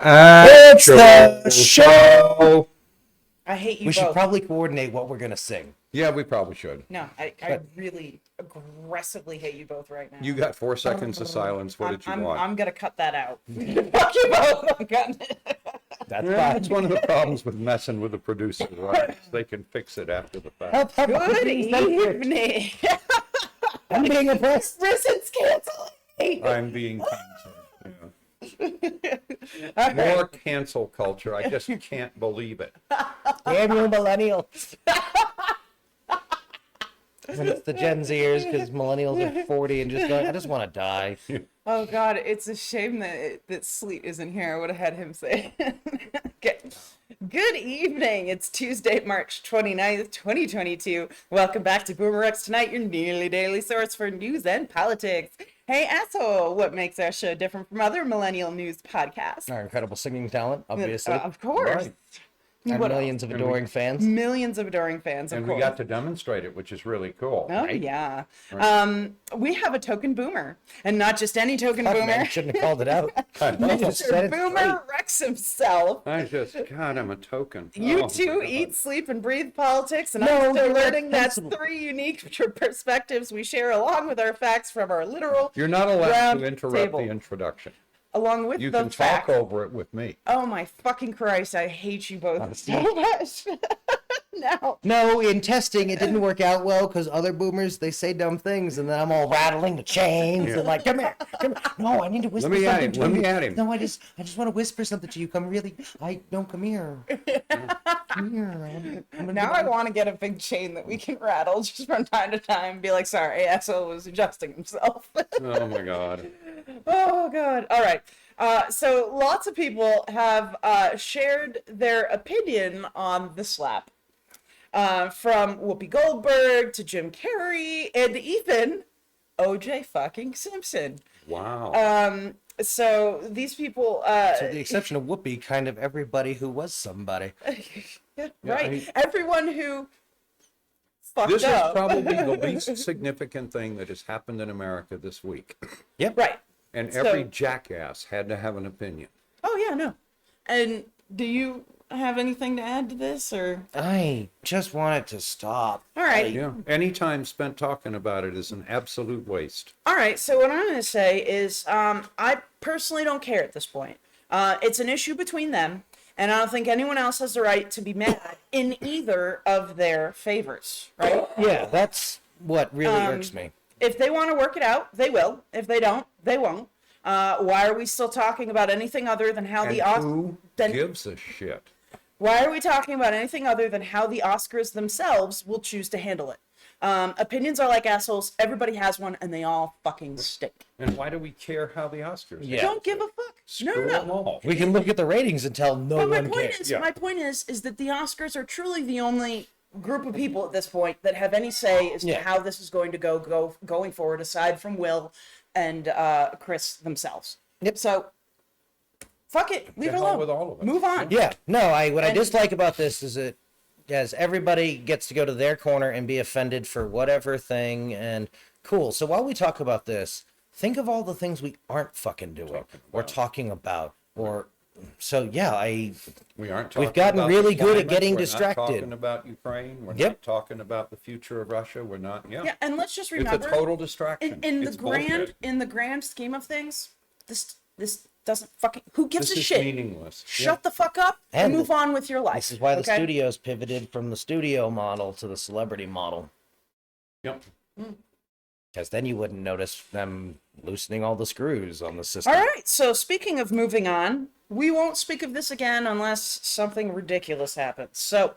It's the show. I hate you We both. should probably coordinate what we're gonna sing. Yeah, we probably should. No, I really aggressively hate you both right now. You got 4 seconds of silence. What did you want? I'm gonna cut that out. Fuck you both. I'm cutting it. That's Yeah, fine. that's one of the problems with messing with the producer, right? They can fix it after the fact. Good evening. I'm being impressed. Risen's canceling me. I'm being canceled. All right. More cancel culture. I just can't believe it. Damn you, millennials. And it's the Gen Zers because millennials are 40 and just going, I just want to die. Oh God, it's a shame that Sleet isn't here. I would have had him say. Okay. Good evening. It's Tuesday, March 29th, 2022. Welcome back to BoomerRexTonight, your nearly daily source for news and politics. Hey, asshole, what makes our show different from other millennial news podcasts? Our incredible singing talent, obviously. Of course. Right. And What millions of adoring fans. Millions of adoring fans, of And course. we got to demonstrate it, which is really cool. Oh, right? yeah. Right. We have a token boomer, and not just any token Fuck, boomer. man, shouldn't have called it out. I Just said Mr. it Boomer Rex himself. God, I'm a token. You Oh, two my eat, God. sleep, and breathe politics, and No, I'm still you're learning that's sensible. 3 unique perspectives we share along with our facts from our literal You're not allowed round to interrupt table. the introduction. Along with You the can fact. talk over it with me. Oh my fucking Christ, I hate you both so much. Now. No, in testing, it didn't work out well because other boomers, they say dumb things, and then I'm all rattling the chains and like, come here, come here. No, I need to whisper Let me at something him, to let you. me at him. No, I just want to whisper something to you. Come really, don't come here. Come here. I'm gonna Now do I that. want to get a big chain that we can rattle just from time to time and be like, sorry, asshole was adjusting himself. Oh my God. Oh, God. All right. So lots of people have shared their opinion on the slap. From Whoopi Goldberg to Jim Carrey and even OJ fucking Simpson. Wow. So these people... To the exception of Whoopi, kind of everybody who was somebody. yeah, right. I mean- Everyone who fucked This is up. probably the least significant thing that has happened in America this week. Yep. Right. And So- every jackass had to have an opinion. Oh, yeah, no. And do you have anything to add to this, or? I just want it to stop. All right. Yeah. Any time spent talking about it is an absolute waste. All right, so what I'm going to say is I personally don't care at this point. It's an issue between them, and I don't think anyone else has the right to be mad in either of their favors, right? Yeah, that's what really irks me. If they want to work it out, they will. If they don't, they won't. Why are we still talking about anything other than how And the who gives a shit? Why are we talking about anything other than how the Oscars themselves will choose to handle it? Opinions are like assholes. Everybody has one, and they all fucking stink. And why do we care how the Oscars? Yeah. Don't give a fuck. Screw No. them all. We can look at the ratings and tell no But my one point cares. is, Yeah. my point is that the Oscars are truly the only group of people at this point that have any say as to Yeah. how this is going to going forward, aside from Will and Chris themselves. Yep. So, fuck it, leave To it hell alone. with all of us. Move on. Yeah, no, what I And- dislike about this is that yes, everybody gets to go to their corner and be offended for whatever thing, and cool. So while we talk about this, think of all the things we aren't fucking doing or talking about, or so yeah, We aren't talking We've gotten about really the good at climate. getting We're distracted. Not talking about Ukraine. We're Yep. not talking about the future of Russia. We're not. Yeah. Yeah, and let's just It's remember, a total distraction. in the It's bullshit. grand scheme of things, this doesn't fucking, who gives This a is shit? meaningless. Shut the fuck up and And move on with your life. this is why the okay? studios pivoted from the studio model to the celebrity model, Yep. because then you wouldn't notice them loosening all the screws on the system. All right, so speaking of moving on, we won't speak of this again unless something ridiculous happens. So,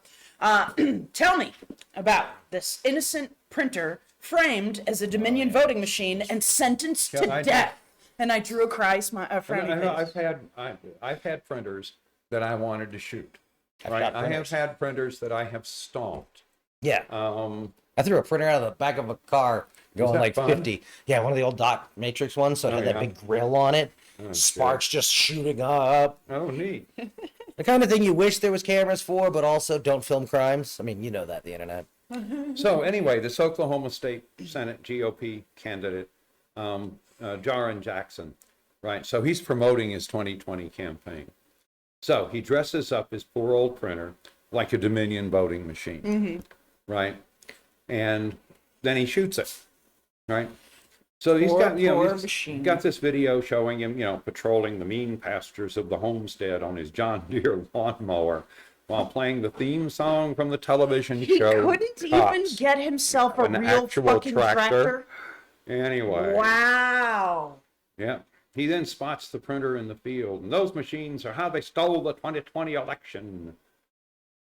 tell me about this innocent printer framed as a Dominion voting machine and sentenced Yeah, to I death. And I drew a frowny I've had printers that I wanted to shoot. I've Right. got I have printers. had printers that I have stomped. Yeah. Um, I threw a printer out of the back of a car going that like fun? 50. Yeah, one of the old dot matrix ones, so it Oh, had that yeah. big grill on it. shit. Sparks just shooting up. oh, neat. The kind of thing you wish there was cameras for, but also don't film crimes. I mean, you know that, the internet. So anyway, this Oklahoma State Senate GOP candidate, Jaron Jackson, right? So he's promoting his 2020 campaign. So he dresses up his poor old printer like a Dominion voting machine, right? And then he shoots it, right? So he's got, he's got this video showing him, patrolling the mean pastures of the homestead on his John Deere lawnmower while playing the theme song from the television He show. couldn't even get himself a An real actual fucking tractor. Anyway. Wow. Yeah. He then spots the printer in the field, and those machines are how they stole the 2020 election.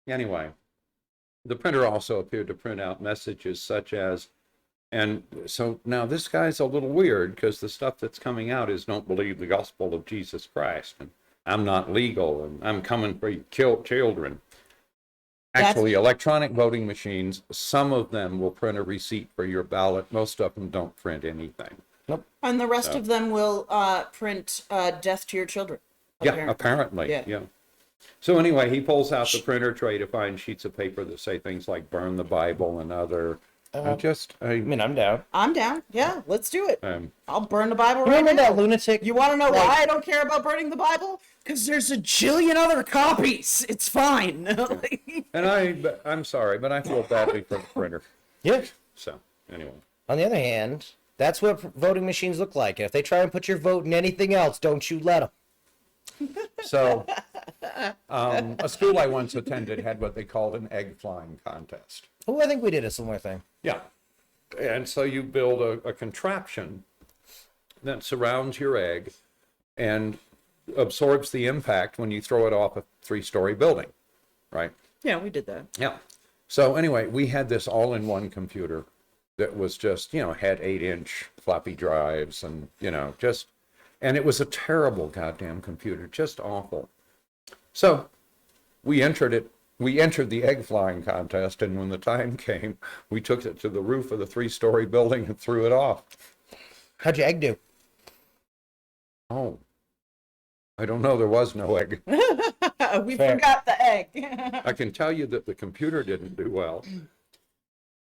Anyway, the printer also appeared to print out messages such as, and so now this guy's a little weird because the stuff that's coming out is don't believe the gospel of Jesus Christ, and I'm not legal, and I'm coming for you, kill children. Actually, electronic voting machines, some of them will print a receipt for your ballot. Most of them don't print anything. Nope. And the rest of them will print death to your children. Yeah, apparently. Yeah. So anyway, he pulls out the printer tray to find sheets of paper that say things like burn the Bible and other. I'm down. I'm down. Yeah, let's do it. I'll burn the Bible right Remember now. that lunatic? You want to know why I don't care about burning the Bible? Because there's a jillion other copies. It's fine. And I'm sorry, but I feel badly for the printer. Yeah. So anyway. On the other hand, that's what voting machines look like. And if they try and put your vote in anything else, don't you let them. So a school I once attended had what they called an egg flying contest. Oh, I think we did a similar thing. Yeah. And so you build a contraption that surrounds your egg and absorbs the impact when you throw it off a 3-story building, right? Yeah, we did that. Yeah. So anyway, we had this all-in-one computer that was just, had 8-inch floppy drives and, and it was a terrible goddamn computer, just awful. So we entered the egg flying contest, and when the time came, we took it to the roof of the 3-story building and threw it off. How'd your egg do? Oh, I don't know. There was no egg. We forgot the egg. I can tell you that the computer didn't do well.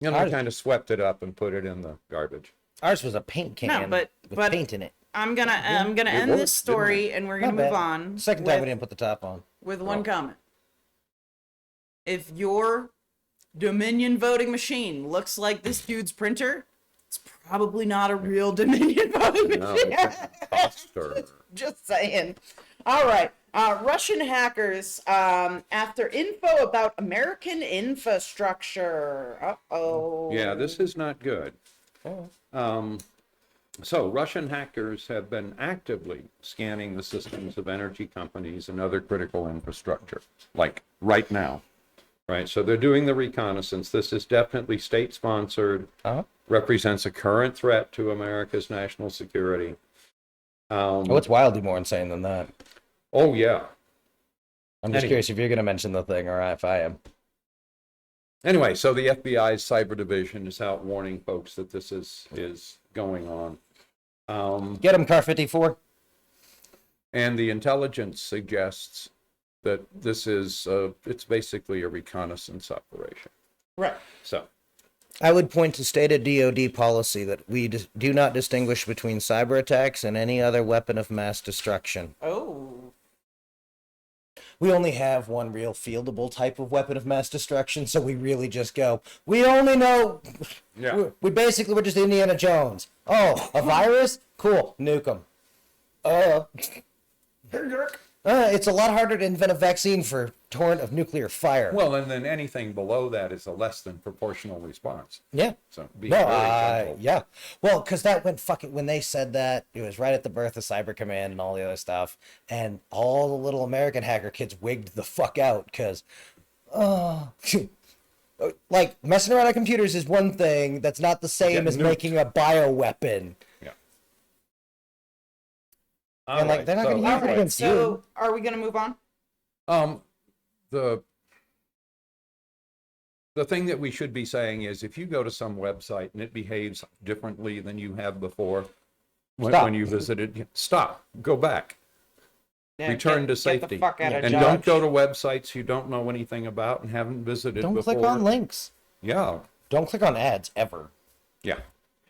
I kind of swept it up and put it in the garbage. Ours was a paint can with paint in it. I'm gonna end this story and we're gonna move on. Second time we didn't put the top on. With one comment. If your Dominion voting machine looks like this dude's printer, it's probably not a real Dominion voting machine. No, it's an imposter. Just saying. All right. Russian hackers after info about American infrastructure. Uh-oh. Yeah, this is not good. So Russian hackers have been actively scanning the systems of energy companies and other critical infrastructure, like right now. Right, so they're doing the reconnaissance. This is definitely state-sponsored, represents a current threat to America's national security. It's wildly more insane than that. Oh, yeah. I'm just curious if you're going to mention the thing or if I am. Anyway, so the FBI's cyber division is out warning folks that this is going on. Get him, Pt.4. And the intelligence suggests that this is, it's basically a reconnaissance operation. Right. So. I would point to stated DoD policy that we do not distinguish between cyber attacks and any other weapon of mass destruction. Oh. We only have one real fieldable type of weapon of mass destruction, so we really just go, we only know, we basically were just Indiana Jones. Oh, a virus? Cool, nuke them. It's a lot harder to invent a vaccine for torrent of nuclear fire. Well, and then anything below that is a less than proportional response. Yeah. So be very gentle. Yeah. Well, because that went when they said that, it was right at the birth of Cyber Command and all the other stuff. And all the little American hacker kids wigged the fuck out because, like, messing around on computers is one thing that's not the same as making a bioweapon. Yeah. And, like, they're not going to use it against you. So, are we going to move on? The thing that we should be saying is if you go to some website and it behaves differently than you have before when you visited, stop, go back, return to safety. And don't go to websites you don't know anything about and haven't visited before. Don't click on links. Yeah. Don't click on ads ever. Yeah.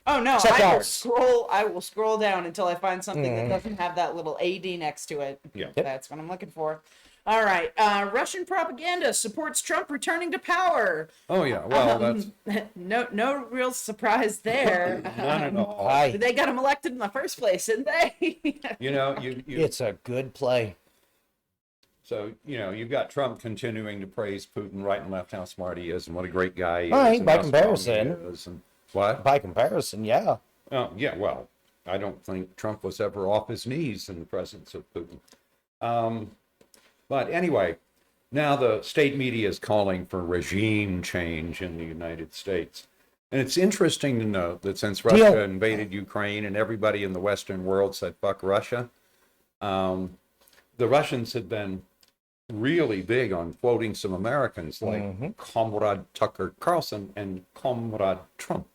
Oh no, Check I will scroll down until I find something that doesn't have that little AD next to it. Yeah. That's what I'm looking for. All right. Russian propaganda supports Trump returning to power. Oh yeah, well that's No real surprise there. none at all. Hi. They got him elected in the first place, didn't they? You know, you It's a good play. so you know you've got Trump continuing to praise Putin right and left how smart he is and what a great guy he is. All right, and by how strong he comparison. is and what? By comparison, yeah. Yeah, well, I don't think Trump was ever off his knees in the presence of Putin. But anyway, now the state media is calling for regime change in the United States. And it's interesting to note that since Russia invaded Ukraine and everybody in the Western world said, fuck Russia, the Russians had been really big on quoting some Americans like Comrade Tucker Carlson and Comrade Trump.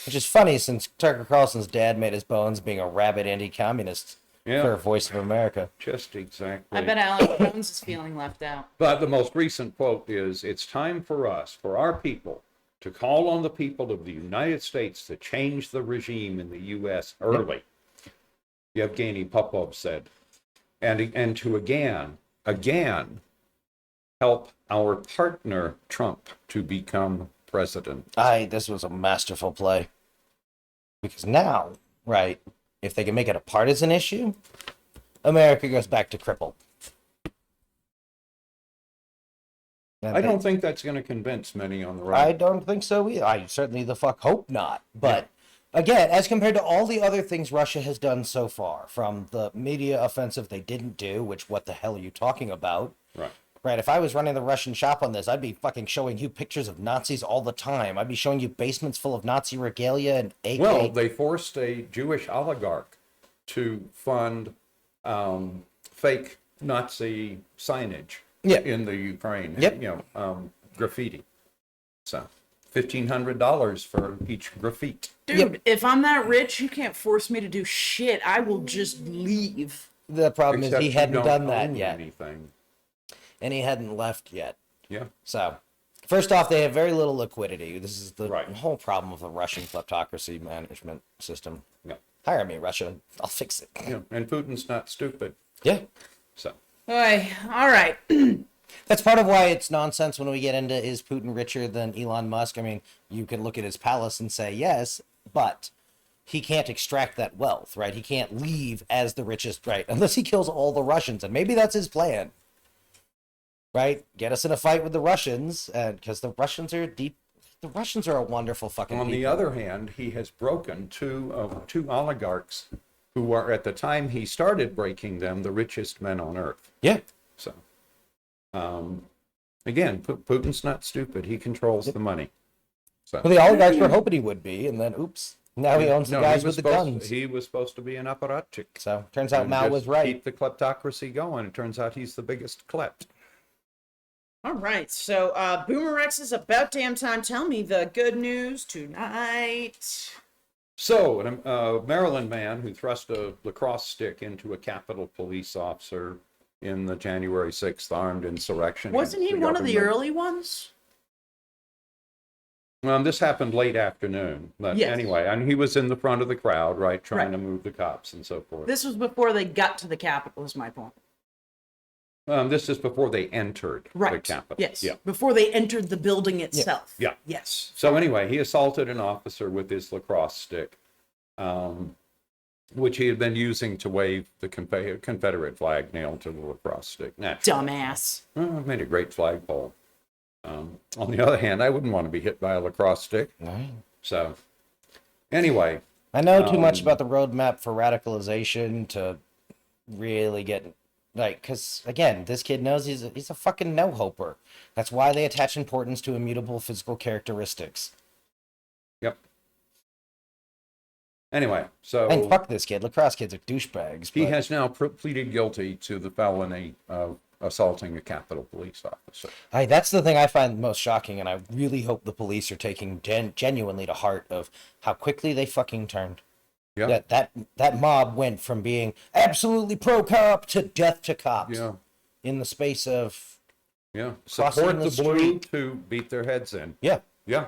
Which is funny since Tucker Carlson's dad made his bones being a rabid anti-communist for Voice of America. Just exactly. I bet Alex Jones is feeling left out. But the most recent quote is, it's time for us, for our people, to call on the people of the United States to change the regime in the U.S. early. Yevgeny Popov said. And to again help our partner Trump to become president. This was a masterful play. Because now, right, if they can make it a partisan issue, America goes back to crippled. And I don't think that's going to convince many on the right. I don't think so either. I certainly the fuck hope not. But again, as compared to all the other things Russia has done so far, from the media offensive they didn't do, which what the hell are you talking about? Right. Right, if I was running the Russian shop on this, I'd be fucking showing you pictures of Nazis all the time. I'd be showing you basements full of Nazi regalia and AK. Well, they forced a Jewish oligarch to fund fake Nazi signage in the Ukraine. Yep. You know, graffiti. So, $1,500 for each graffiti. Dude, if I'm that rich, you can't force me to do shit. I will just leave. The problem Except is he you hadn't don't done that own yet. anything. And he hadn't left yet. Yeah. So, first off, they have very little liquidity. This is the Right. whole problem of the Russian kleptocracy management system. Yeah. Hire me, Russia. I'll fix it. Yeah. And Putin's not stupid. Yeah. So. Oy, all right. That's part of why it's nonsense when we get into is Putin richer than Elon Musk? I mean, you can look at his palace and say yes, but he can't extract that wealth, right? He can't leave as the richest, right? Unless he kills all the Russians, and maybe that's his plan. Right? Get us in a fight with the Russians, and because the Russians are the Russians are a wonderful fucking On people. the other hand, he has broken two oligarchs who were, at the time he started breaking them, the richest men on earth. Yeah. So, again, Putin's not stupid. He controls the money. So, Well, the oligarchs were hoping he would be, and then oops, now he owns the No, guys he with was the supposed- guns. He was supposed to be an apparatchik. So turns out And Mao just was right. Keep the kleptocracy going. It turns out he's the biggest klept. All right, so BoomerX is about damn time. Tell me the good news tonight. So, a Maryland man who thrust a lacrosse stick into a Capitol police officer in the January 6th armed insurrection. Wasn't he against one of the government. early ones? This happened late afternoon, but Yes. anyway, and he was in the front of the crowd, right, trying Right. to move the cops and so forth. This was before they got to the Capitol, is my point. This is before they entered Right. the Capitol. Yes. Yeah. Before they entered the building itself. Yeah. Yes. So anyway, he assaulted an officer with his lacrosse stick, which he had been using to wave the Confederate flag nailed to the lacrosse stick. Naturally. Dumbass. Well, I've made a great flagpole. On the other hand, I wouldn't want to be hit by a lacrosse stick. Right. So anyway, I know too much about the roadmap for radicalization to really get like, because again, this kid knows he's a fucking no-hoper. That's why they attach importance to immutable physical characteristics. yep. Anyway, so And fuck this kid. Lacrosse kids are douchebags. he but- has now pleaded guilty to the felony of assaulting a Capitol police officer. That's the thing I find most shocking, and I really hope the police are taking genuinely to heart of how quickly they fucking turned. Yeah. That mob went from being absolutely pro-cop to death to cops. Yeah. In the space of Yeah. Crossing Support the the blue street. to beat their heads in. yeah. Yeah.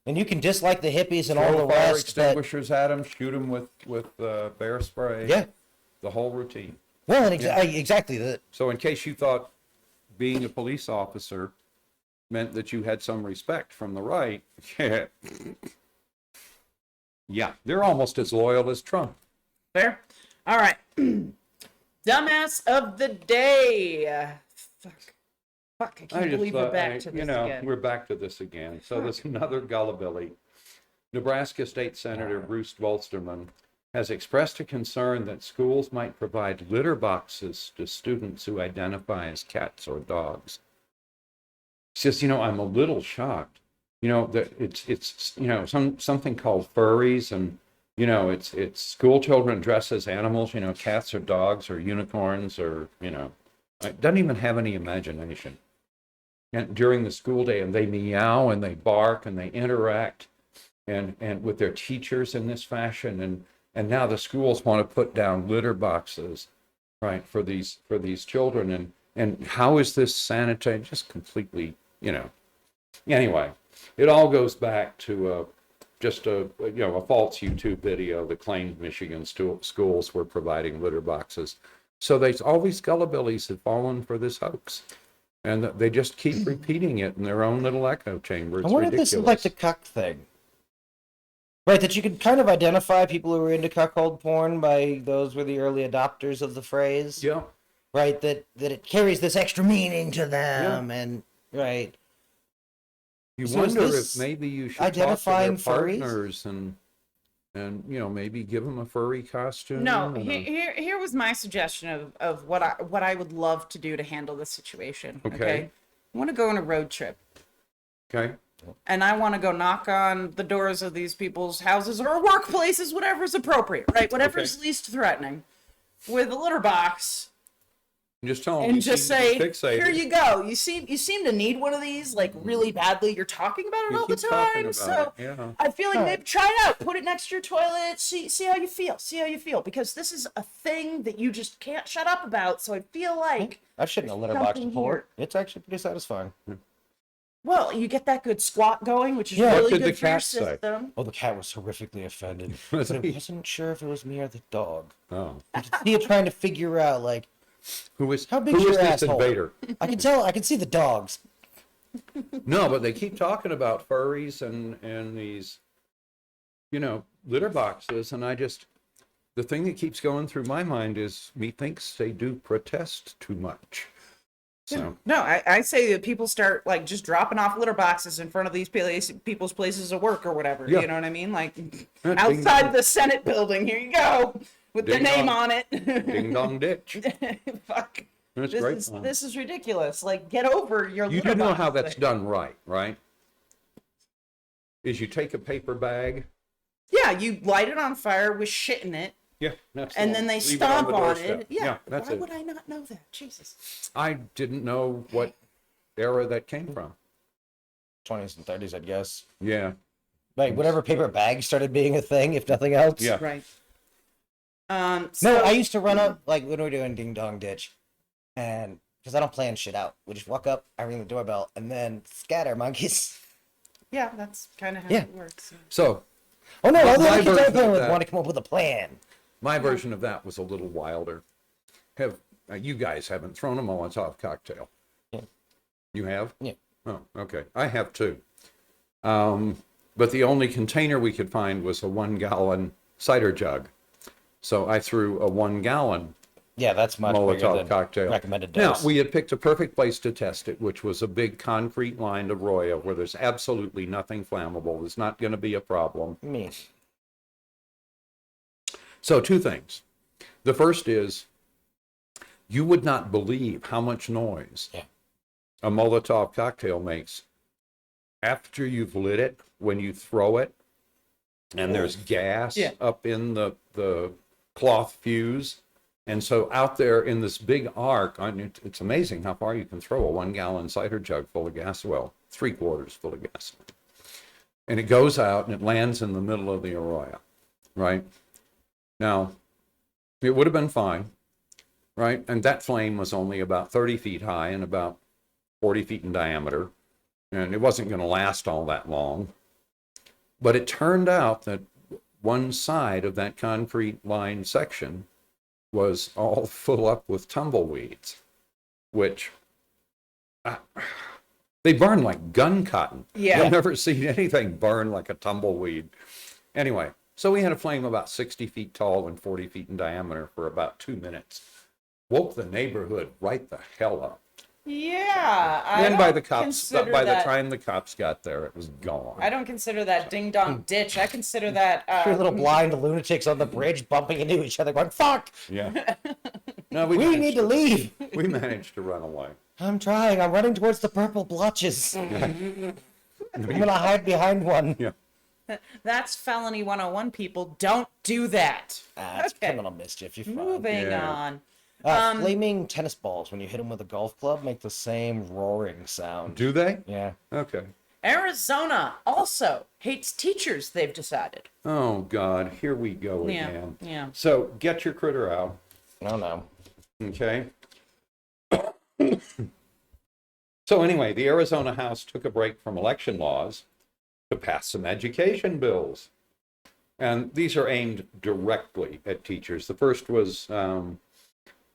And you can dislike the hippies and all Throw the fire rest, but extinguishers at them, shoot them with bear spray. yeah, The whole routine. Well, and exactly that. So in case you thought being a police officer meant that you had some respect from the right, yeah, they're almost as loyal as Trump. Fair. All right. Dumbass of the day. Fuck, I can't believe we're back to this again. We're back to this again. So there's another gullibility. Nebraska State Senator Bruce Bostelman has expressed a concern that schools might provide litter boxes to students who identify as cats or dogs. He says, I'm a little shocked. That it's something called furries, and it's school children dressed as animals, cats or dogs or unicorns or it doesn't even have any imagination. And during the school day, and they meow and they bark and they interact and with their teachers in this fashion, and now the schools want to put down litter boxes, right, for these children, and how is this sanitary? Just completely, Anyway, it all goes back to just a false YouTube video that claimed Michigan schools were providing litter boxes. So all these gullibilities have fallen for this hoax, and they just keep repeating it in their own little echo chamber. It's I wonder ridiculous. if this is like the cuck thing. Right, that you could kind of identify people who were into cuckold porn by those were the early adopters of the phrase. Yeah. Right, that it carries this extra meaning to them, and right. You So is wonder this if maybe you should identifying talk to their furries? partners and maybe give them a furry costume. No, and here was my suggestion of what I would love to do to handle this situation. Okay. I want to go on a road trip. Okay. And I want to go knock on the doors of these people's houses or workplaces, whatever's appropriate, right? Whatever's least threatening, with a litter box, Just tell them. and just say, fixated. "Here you go. You seem to need one of these like really badly. You're talking about it You all the keep talking time, about so it, yeah. I feel like maybe try it out. Put it next to your toilet. See how you feel. See how you feel, because this is a thing that you just can't shut up about. So I feel like I've shit in a litter box something before. It's actually pretty satisfying. well, you get that good squat going, which is Yeah. really What did good the for your cat say? system. Oh, the cat was horrifically offended. Was But I he? wasn't sure if it was me or the dog. Oh. I could see it trying to figure out, like, Who is How big's who is your this asshole? invader? I can tell, I can see the dogs. No, but they keep talking about furries and these, litter boxes, and the thing that keeps going through my mind is methinks they do protest too much. So No, I say that people start like just dropping off litter boxes in front of these people's places of work or whatever. Yeah. You know what I mean? Like Ding outside dong. the Senate building. Here you go with their Ding name dong. on it. ding dong ditch. Fuck. That's This great is fun. this is ridiculous. Like get over your You litter do know box how that's thing. done right? Is you take a paper bag. Yeah, you light it on fire with shit in it, Yeah, that's the and one. then they Leave stomp the on doorstep. it. Yeah, that's why it. would I not know that? Jesus. I didn't know what era that came from. 20s and 30s, I'd guess. Yeah. Like, whenever paper bags started being a thing, if nothing else. Yeah. Right. No, So, I used to run up, like, when we were doing Ding Dong Ditch, and, because I don't plan shit out. We just walk up, I ring the doorbell, and then scatter monkeys. yeah, that's kind of how Yeah. it works. So Oh, no, My other kids version I of play with that- want to come up with a plan. my version of that was a little wilder. You guys haven't thrown a Molotov cocktail? Yeah. You have? Yeah. Oh, okay. I have too. But the only container we could find was a 1-gallon cider jug. So I threw a 1-gallon Yeah, that's much bigger Molotov than cocktail. recommended Now, dose. we had picked a perfect place to test it, which was a big concrete lined arroyo where there's absolutely nothing flammable. There's not going to be a problem. Me. So, two things. The first is you would not believe how much noise Yeah. a Molotov cocktail makes after you've lit it, when you throw it, and there's gas Yeah. up in the cloth fuse. And so out there in this big arc, it's amazing how far you can throw a 1-gallon cider jug full of gas, well, 3/4 full of gas. And it goes out and it lands in the middle of the arroyo, right? Now, it would have been fine, right? And that flame was only about 30 feet high and about 40 feet in diameter. And it wasn't going to last all that long. But it turned out that one side of that concrete lined section was all full up with tumbleweeds, which they burn like gun cotton. Yeah. I've never seen anything burn like a tumbleweed. Anyway, so we had a flame about 60 feet tall and 40 feet in diameter for about 2 minutes. Woke the neighborhood right the hell up. Yeah. Then by the time the cops got there, it was gone. I don't consider that ding dong ditch. I consider that. Three little blind lunatics on the bridge bumping into each other, going, "Fuck! Yeah. No, We need to leave." We managed to run away. I'm trying. I'm running towards the purple blotches. I'm gonna hide behind one. Yeah. That's felony 101, people. Don't do that. That's Okay. criminal mischief. You're fine. Moving Yeah. on. Flaming tennis balls, when you hit them with a golf club, make the same roaring sound. Do they? Yeah. Okay. Arizona also hates teachers, they've decided. Oh, God. Here we go Yeah. again. Yeah. So get your critter out. No, no. Okay. So anyway, the Arizona House took a break from election laws to pass some education bills. And these are aimed directly at teachers. The first was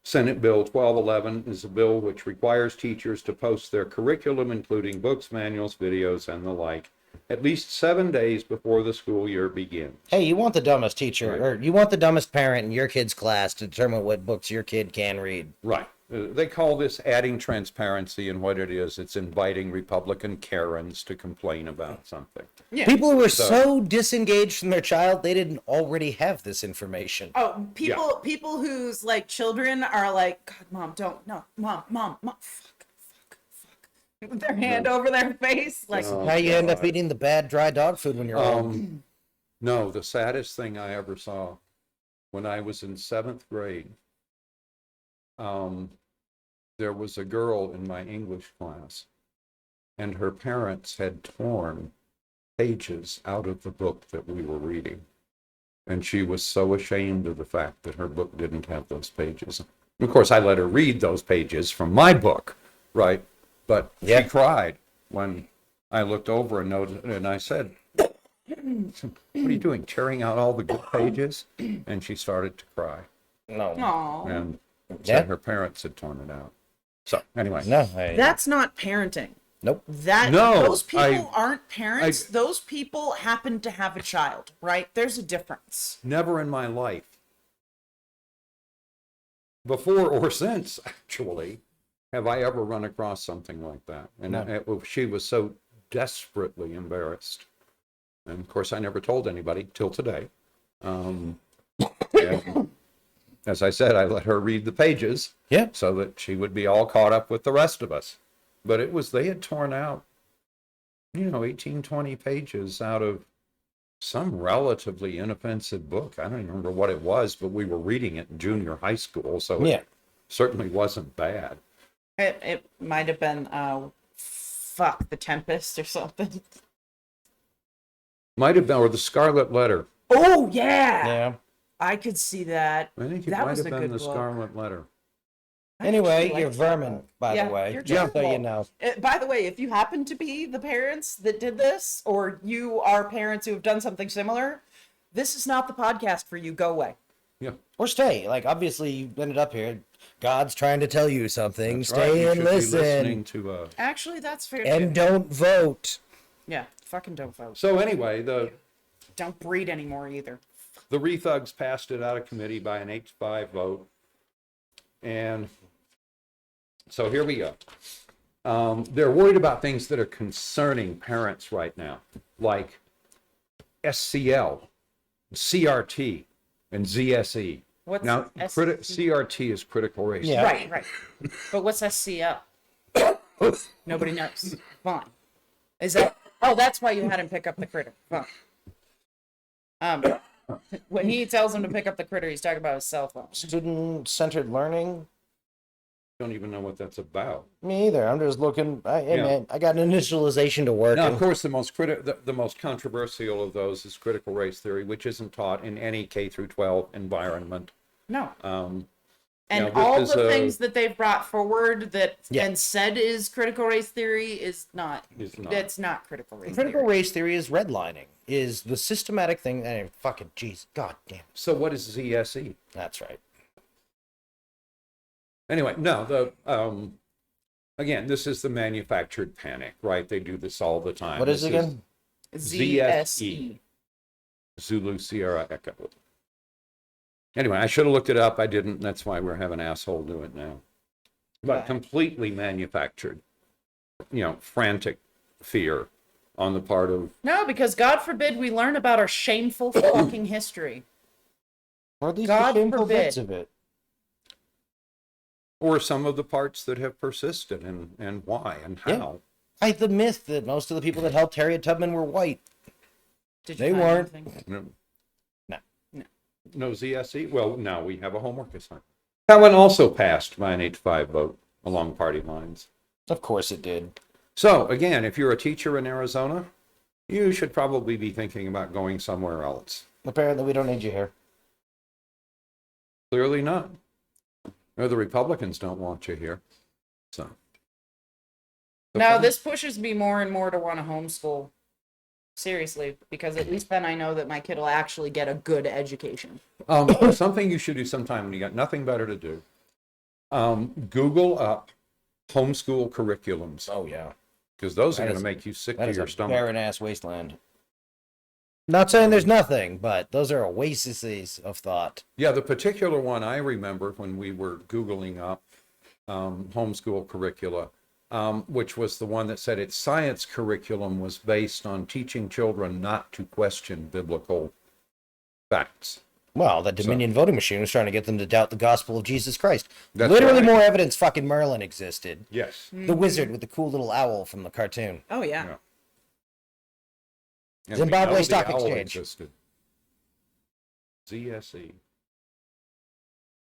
Senate Bill 1211 is a bill which requires teachers to post their curriculum, including books, manuals, videos, and the like, at least 7 days before the school year begins. Hey, you want the dumbest teacher, Right. or you want the dumbest parent in your kid's class to determine what books your kid can read. Right. They call this adding transparency, and what it is, it's inviting Republican Karens to complain about something. Yeah. People who are so disengaged from their child, they didn't already have this information. Oh, people whose like children are like, God, mom, don't, no, mom, fuck. With their hand over their face, like, How you end up eating the bad dry dog food when you're old. No, the saddest thing I ever saw when I was in 7th grade, there was a girl in my English class, and her parents had torn pages out of the book that we were reading. And she was so ashamed of the fact that her book didn't have those pages. And of course, I let her read those pages from my book, right? But Yeah. she cried when I looked over and noted, and I said, "What are you doing, tearing out all the good pages?" And she started to cry. No. aw. And Yeah. said her parents had torn it out. So anyway, No. That's not parenting. Nope. Those people I- aren't parents. Those people happen to have a child, right? There's a difference. never in my life, before or since actually, have I ever run across something like that. And No. she was so desperately embarrassed. And of course, I never told anybody till today. And as I said, I let her read the pages. Yeah. So that she would be all caught up with the rest of us. But they had torn out, 18, 20 pages out of some relatively inoffensive book. I don't even remember what it was, but we were reading it in junior high school. So Yeah. it certainly wasn't bad. It might have been, The Tempest or something. Might have been, or the Scarlet Letter. Oh, yeah. Yeah. I could see that. I think it That might was have a been good the book. Scarlet Letter. I Anyway, actually you're liked that vermin, book. by Yeah, the way. you're Just so terrible. you know. By the way, if you happen to be the parents that did this, or you are parents who have done something similar, this is not the podcast for you. Go away. Yeah. Or stay. Like, obviously, you ended up here. God's trying to tell you something. That's right. Stay You and should be listen. listening to, Actually, that's fair And too. don't vote. Yeah, fucking don't vote. So anyway, the Don't breed anymore either. Rethugs passed it out of committee by an 8-5 vote. And so here we go. They're worried about things that are concerning parents right now, like SCL, CRT, and ZSE. What's Now, CRT is critical race. Yeah. Right. But what's SCL? Nobody knows. Fine. Is that? Oh, that's why you had him pick up the critter. Fine. When he tells him to pick up the critter, he's talking about his cell phone. Student-centered learning. Don't even know what that's about. Me either. I'm just looking. Hey, Yeah. man, I got an initialization to work. Now, and- of course, the most controversial of those is critical race theory, which isn't taught in any K through 12 environment. No. Now, And this all is the things that they've brought forward that Yeah. and said is critical race theory is not. Is not. It's not critical race Critical theory. race theory is redlining. Is the systematic thing. Fucking jeez. God damn. So what is ZSE? That's right. Anyway, no, again, this is the manufactured panic, right? They do this all the time. What is it again? ZSE. Zulu Sierra Echo. Anyway, I should have looked it up. I didn't. That's why we're having an asshole do it now. But Right. completely manufactured, frantic fear on the part of, No, because God forbid we learn about our shameful fucking history. Or at least God the shameful forbid. bits of it. or some of the parts that have persisted and why and Yeah. how. Like the myth that most of the people that helped Harriet Tubman were white. Did They find weren't. anything? No. No. No ZSE? Well, now we have a homework assignment. That one also passed by an 8-5 vote along party lines. Of course it did. So, again, if you're a teacher in Arizona, you should probably be thinking about going somewhere else. Apparently we don't need you here. Clearly not. Or the Republicans don't want you here. So. Now, this pushes me more and more to want to homeschool. Seriously, because at least then I know that my kid will actually get a good education. Something you should do sometime when you got nothing better to do. Google up homeschool curriculums, Oh yeah. because those are That going to is- make you sick That to is your a stomach. barren ass wasteland. Not saying there's nothing, but those are oases of thought. Yeah, the particular one I remember when we were Googling up homeschool curricula, which was the one that said its science curriculum was based on teaching children not to question biblical facts. Well, the Dominion voting machine was trying to get them to doubt the gospel of Jesus Christ. That's Literally right. more evidence fucking Merlin existed. Yes. The wizard with the cool little owl from the cartoon. Oh, yeah. Yeah. And Zimbabwe we know the Stock owl Exchange. existed. ZSE.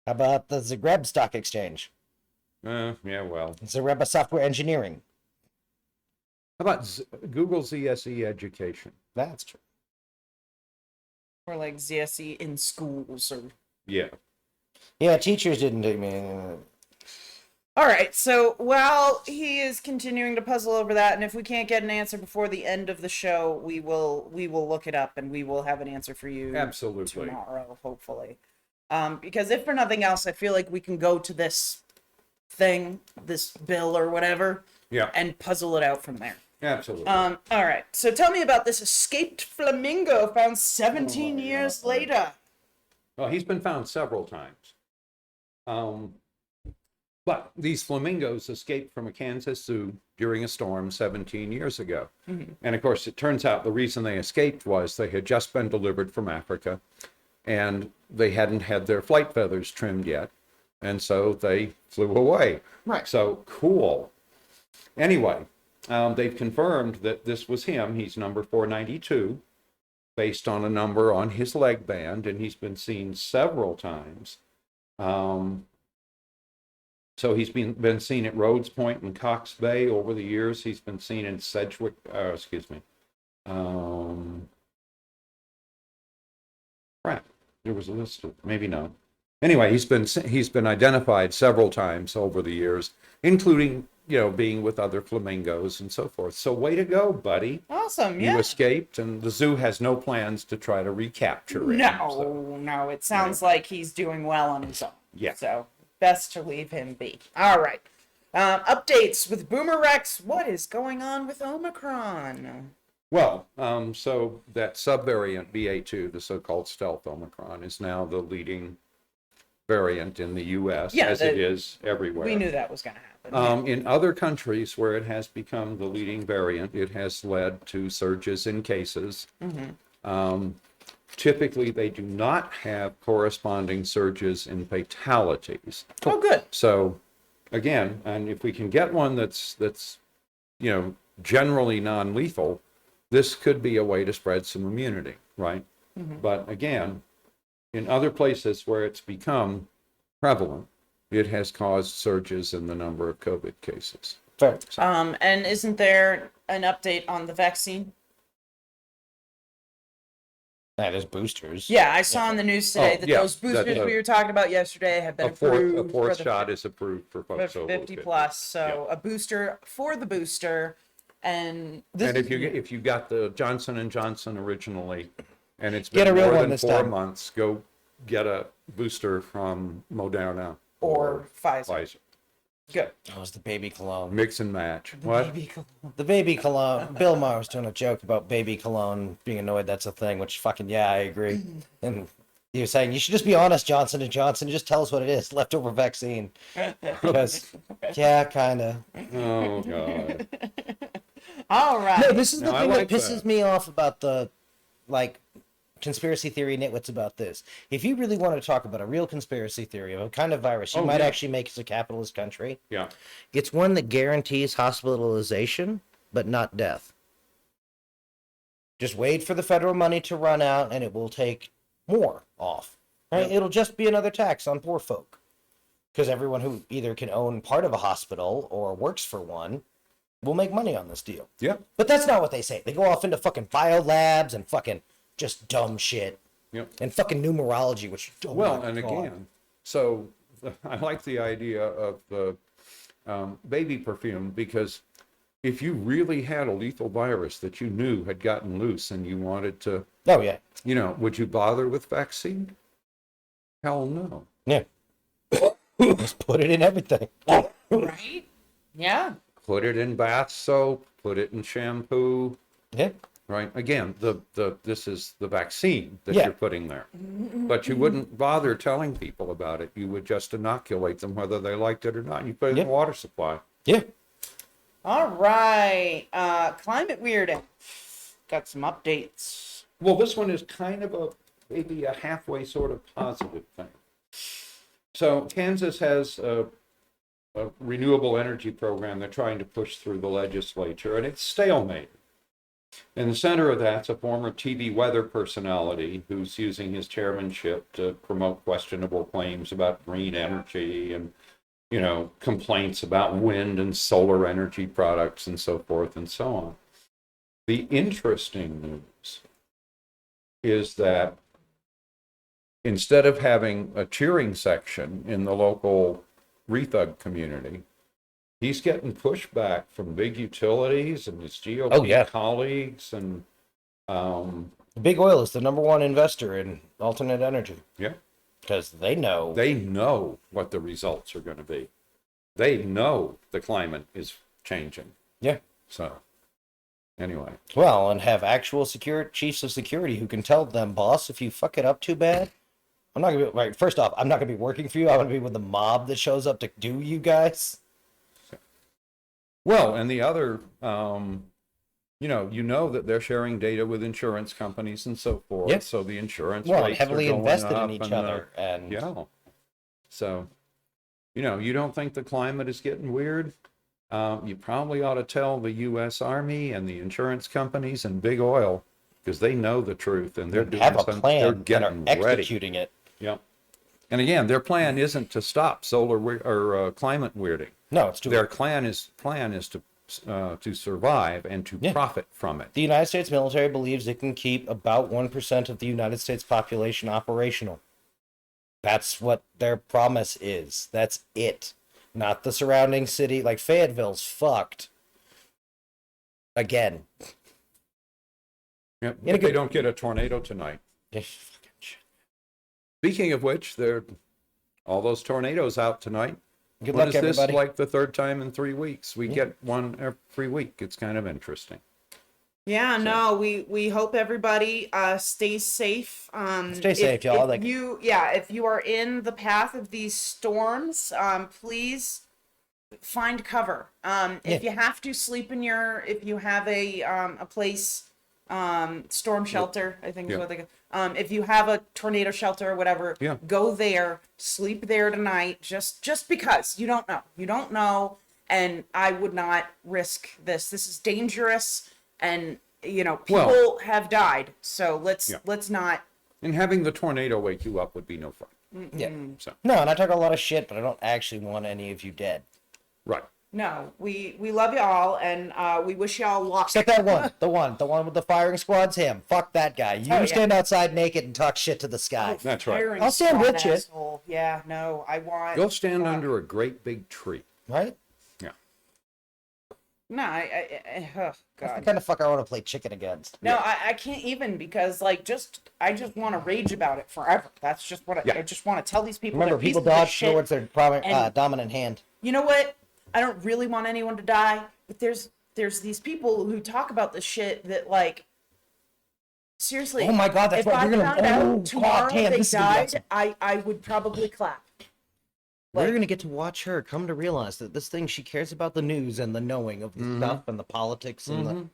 How about the Zagreb Stock Exchange? Yeah, well. Zagreb Software Engineering. How about Google ZSE education? That's true. Or like ZSE in schools or... Yeah. Yeah, teachers didn't do me. All right, so while he is continuing to puzzle over that, and if we can't get an answer before the end of the show, we will look it up and we will have an answer for you Absolutely. tomorrow, hopefully. Because if for nothing else, I feel like we can go to this thing, this bill or whatever, Yeah, and puzzle it out from there. absolutely. All right, so tell me about this escaped flamingo found 17 years later. Well, he's been found several times. But these flamingos escaped from a Kansas zoo during a storm 17 years ago. And of course, it turns out the reason they escaped was they had just been delivered from Africa and they hadn't had their flight feathers trimmed yet. And so they flew away. Right. So cool. Anyway, they've confirmed that this was him. He's number 492, based on a number on his leg band, and he's been seen several times. So he's been seen at Rhodes Point and Cox Bay over the years. He's been seen in Sedgwick, crap, there was a list of, maybe not. Anyway, he's been identified several times over the years, including, being with other flamingos and so forth. So way to go, buddy. Awesome, You yeah. escaped, and the zoo has no plans to try to recapture him. No, it sounds like he's doing well on his own. Yeah. So, best to leave him be. All right. Updates with BoomerRex. What is going on with Omicron? Well, so that subvariant BA2, the so-called stealth Omicron, is now the leading variant in the U.S., Yeah, as it is everywhere. We knew that was going to happen. In other countries where it has become the leading variant, it has led to surges in cases. Typically, they do not have corresponding surges in fatalities. Oh, good. So, again, and if we can get one that's generally non-lethal, this could be a way to spread some immunity, right? But again, in other places where it's become prevalent, it has caused surges in the number of COVID cases. Fair. And isn't there an update on the vaccine? Yeah, there's boosters. Yeah, I saw in the news today that those boosters we were talking about yesterday have been approved. A fourth for the shot is approved for folks for over 50 plus. So Yeah. a booster for the booster, and this And if you got the Johnson & Johnson originally, and it's Get been a real more one than this 4 time. months, go get a booster from Moderna. or Pfizer. Pfizer. Good. That was the baby cologne. Mix and match. What? The baby cologne. Bill Maher was doing a joke about baby cologne being annoyed that's a thing, which fucking, yeah, I agree. And he was saying, you should just be honest, Johnson & Johnson. Just tell us what it is. Leftover vaccine. Because, yeah, kind of. Oh, God. All right. No, this is the No, I thing like that pisses that. me off about the, like, conspiracy theory nitwits about this. If you really want to talk about a real conspiracy theory of a kind of virus you might actually make as a capitalist country, Yeah. it's one that guarantees hospitalization, but not death. Just wait for the federal money to run out and it will take more off. Right? It'll just be another tax on poor folk. Because everyone who either can own part of a hospital or works for one will make money on this deal. Yeah. But that's not what they say. They go off into fucking biolabs and fucking just dumb shit. Yep. And fucking numerology, which, oh Well, my and God. again, so I like the idea of the baby perfume, because if you really had a lethal virus that you knew had gotten loose and you wanted to, Oh, yeah. would you bother with vaccine? Hell no. Yeah. Just put it in everything. Right? Yeah. Put it in bath soap, put it in shampoo, Yeah. right? Again, this is the vaccine that Yeah. you're putting there. But you wouldn't bother telling people about it. You would just inoculate them whether they liked it or not. You put it in Yeah. the water supply. Yeah. All right. Climate weirding. Got some updates. Well, this one is kind of maybe a halfway sort of positive thing. So Kansas has a renewable energy program they're trying to push through the legislature, and it's stalemate. In the center of that's a former TV weather personality who's using his chairmanship to promote questionable claims about green energy and, complaints about wind and solar energy products and so forth and so on. The interesting news is that instead of having a cheering section in the local rethug community, he's getting pushback from big utilities and his GOP colleagues, and Big Oil is the number one investor in alternate energy. Yeah, because they know what the results are going to be. They know the climate is changing. Yeah. So anyway, well, and have actual chiefs of security who can tell them, boss, if you fuck it up too bad, I'm not gonna be right. First off, I'm not gonna be working for you. I'm gonna be with the mob that shows up to do you guys. well, and the other, that they're sharing data with insurance companies and so forth. Yeah. So the insurance Well, rates heavily are going invested up in each other, and yeah. So, you don't think the climate is getting weird? You probably ought to tell the U.S. Army and the insurance companies and Big Oil, because they know the truth and they're doing have a something. plan They're and getting are ready. executing it. Yep. And again, their plan isn't to stop solar climate weirding. No, it's too. Their plan is to survive and to profit from it. The United States military believes it can keep about 1% of the United States population operational. That's what their promise is. That's it. Not the surrounding city. Like Fayetteville's fucked. Again. Yep. If they don't get a tornado tonight. Speaking of which, all those tornadoes out tonight. Good luck, everybody. This is like the third time in 3 weeks. We get one every week. It's kind of interesting. Yeah, no, we hope everybody stays safe. Stay safe, y'all. If you are in the path of these storms, please find cover. If you have to sleep if you have a place, storm shelter, I think is what they go. If you have a tornado shelter or whatever, go there, sleep there tonight, just because you don't know, and I would not risk this. This is dangerous. And people have died, so let's not. And having the tornado wake you up would be no fun. Yeah. So. No, and I talk a lot of shit, but I don't actually want any of you dead. Right. No, we love you all, and we wish you all luck. Except that one, the one with the firing squad's him. Fuck that guy. You stand outside naked and talk shit to the sky. That's right. I'll stand with you. Asshole. Yeah, no, I want. Go stand under a great big tree. Right? Yeah. No, oh That's the God. kind of fuck I want to play chicken against. No, I can't even, because like I just want to rage about it forever. That's just what I just want to tell these people. Remember, they're people pieces of dodge shit. towards their and- dominant hand. You know what? I don't really want anyone to die, but there's these people who talk about this shit that, like, seriously. Oh my God, that's if what I we're gonna. found Oh out tomorrow God, damn, they this is gonna be died, awesome. I would probably clap. We're Like- gonna get to watch her come to realize that this thing, she cares about the news and the knowing of the stuff and the politics and the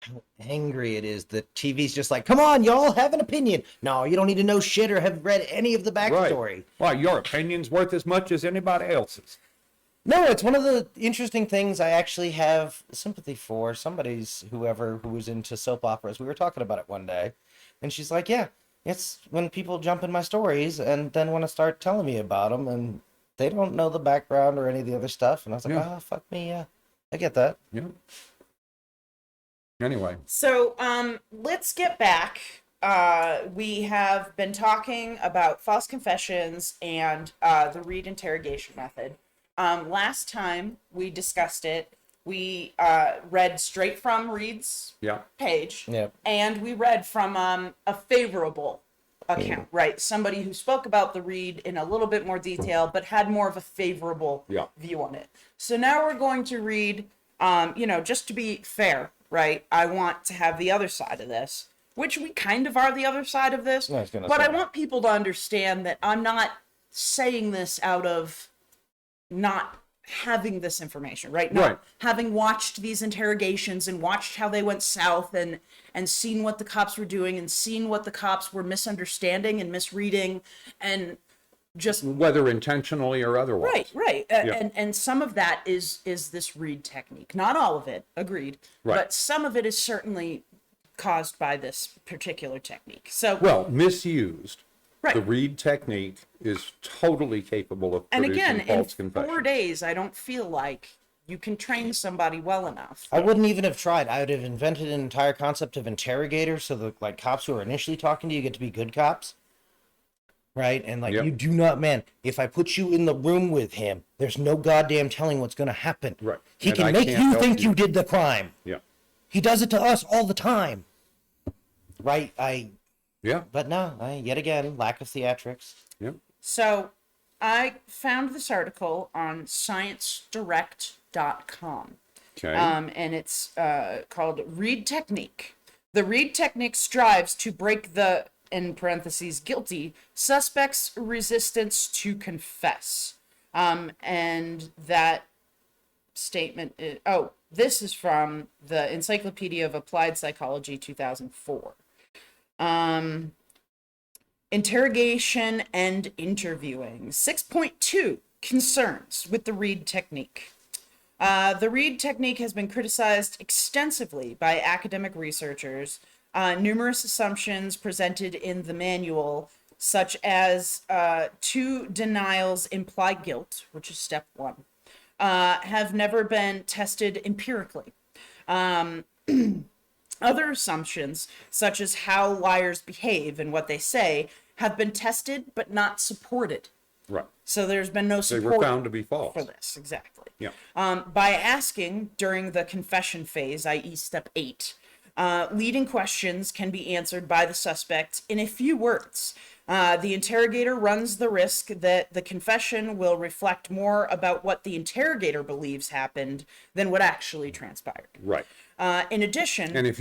how angry it is that TV's just like, come on, y'all have an opinion. No, you don't need to know shit or have read any of the backstory. Right. Well, your opinion's worth as much as anybody else's. No, it's one of the interesting things I actually have sympathy for. Whoever who was into soap operas, we were talking about it one day, and she's like, yeah, it's when people jump in my stories and then want to start telling me about them, and they don't know the background or any of the other stuff. And I was like, Yeah. oh, fuck me, yeah, I get that. Yeah. Anyway. So, let's get back. We have been talking about false confessions and the Reid interrogation method. Last time we discussed it, we read straight from Reid's Yeah. page, Yep. and we read from a favorable account, right? Somebody who spoke about the Reid in a little bit more detail, but had more of a favorable Yeah. view on it. So now we're going to read, just to be fair, right? I want to have the other side of this, which we kind of are the other side of this, I was gonna but say. I want people to understand that I'm not saying this out of not having this information, right? Not Right. having watched these interrogations and watched how they went south and seen what the cops were doing and seen what the cops were misunderstanding and misreading and just Whether intentionally or otherwise. right. Yeah. And some of that is this Reid technique. Not all of it, agreed. Right. But some of it is certainly caused by this particular technique. So Well, misused. right. The Reid technique is totally capable of And producing again, in false 4 confessions. days, I don't feel like you can train somebody well enough. I wouldn't even have tried. I would have invented an entire concept of interrogator, so the like cops who are initially talking to you get to be good cops, right? And like Yep. you do not, man. If I put you in the room with him, there's no goddamn telling what's gonna happen. Right. He And can I make can't you help think you. you did the crime. Yeah. He does it to us all the time, right? Yeah. But no, yet again, lack of theatrics. Yeah. So I found this article on ScienceDirect.com. Okay. And it's called Reid Technique. The Reid Technique strives to break the, in parentheses, guilty suspect's resistance to confess. And that statement is, this is from the Encyclopedia of Applied Psychology 2004. Interrogation and interviewing. 6.2 concerns with the Reid technique. The Reid technique has been criticized extensively by academic researchers. Numerous assumptions presented in the manual, such as 2 denials imply guilt, which is step 1, have never been tested empirically. Other assumptions, such as how liars behave and what they say, have been tested but not supported. right. So there's been no They support were found to be false. for this, exactly. Yeah. By asking during the confession phase, i.e. step 8, leading questions can be answered by the suspect in a few words. The interrogator runs the risk that the confession will reflect more about what the interrogator believes happened than what actually transpired. Right. In addition, And if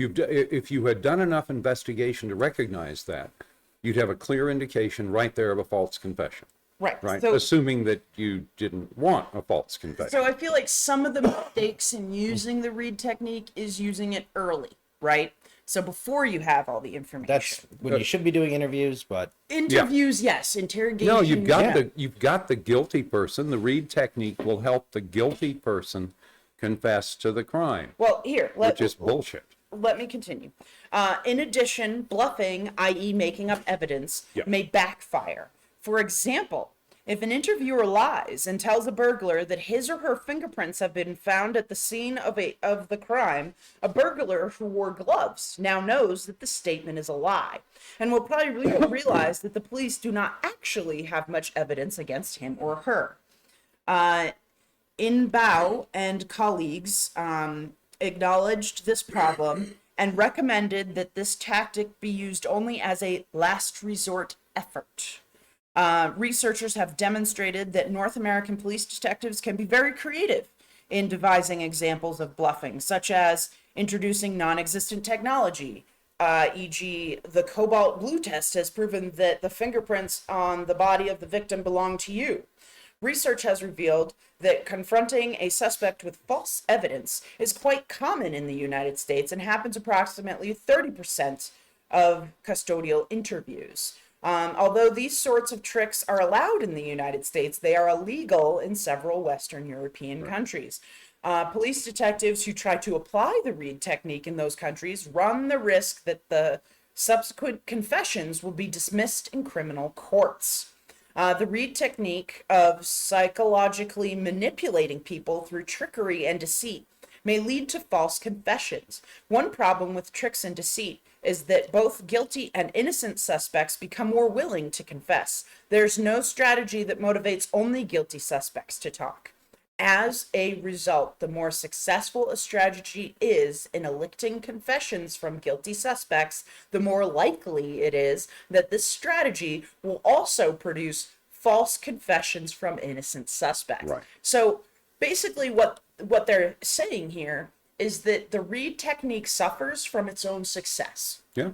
you had done enough investigation to recognize that, you'd have a clear indication right there of a false confession. right, Right. so Assuming that you didn't want a false confession. So I feel like some of the mistakes in using the Reid technique is using it early, right? So before you have all the information. That's when you should be doing interviews, but Interviews, yes. Interrogation. No, you've got Yeah. you've got the guilty person. The Reid technique will help the guilty person confess to the crime, Well, here, which is bullshit. let me continue. In addition, bluffing, i.e. making up evidence, Yeah. may backfire. For example, if an interviewer lies and tells a burglar that his or her fingerprints have been found at the scene of the crime, a burglar who wore gloves now knows that the statement is a lie and will probably realize that the police do not actually have much evidence against him or her. Inbao and colleagues acknowledged this problem and recommended that this tactic be used only as a last resort effort. Researchers have demonstrated that North American police detectives can be very creative in devising examples of bluffing, such as introducing non-existent technology, e.g. the cobalt blue test has proven that the fingerprints on the body of the victim belong to you. Research has revealed that confronting a suspect with false evidence is quite common in the United States and happens approximately 30% of custodial interviews. Although these sorts of tricks are allowed in the United States, they are illegal in several Western European countries. Police detectives who try to apply the Reid technique in those countries run the risk that the subsequent confessions will be dismissed in criminal courts. The Reid technique of psychologically manipulating people through trickery and deceit may lead to false confessions. One problem with tricks and deceit is that both guilty and innocent suspects become more willing to confess. There's no strategy that motivates only guilty suspects to talk. As a result, the more successful a strategy is in eliciting confessions from guilty suspects, the more likely it is that this strategy will also produce false confessions from innocent suspects. Right. So basically what they're saying here is that the Reid technique suffers from its own success. Yeah.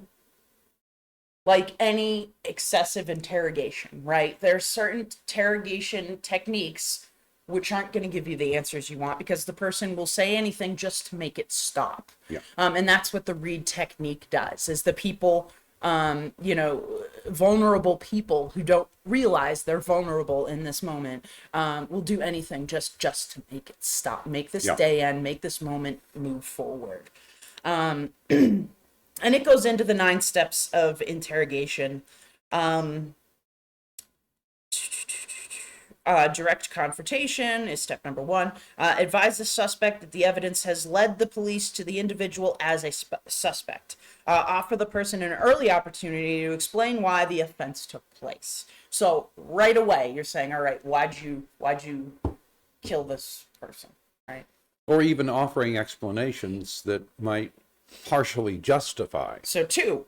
Like any excessive interrogation, right? There are certain interrogation techniques which aren't going to give you the answers you want because the person will say anything just to make it stop. Yeah. And that's what the Reid technique does, is the people, vulnerable people who don't realize they're vulnerable in this moment will do anything just to make it stop, make this day end, make this moment move forward. And it goes into the 9 steps of interrogation. Direct confrontation is step number 1. Advise the suspect that the evidence has led the police to the individual as a suspect. Offer the person an early opportunity to explain why the offense took place. So right away, you're saying, all right, why'd you kill this person, right? Or even offering explanations that might partially justify. So 2,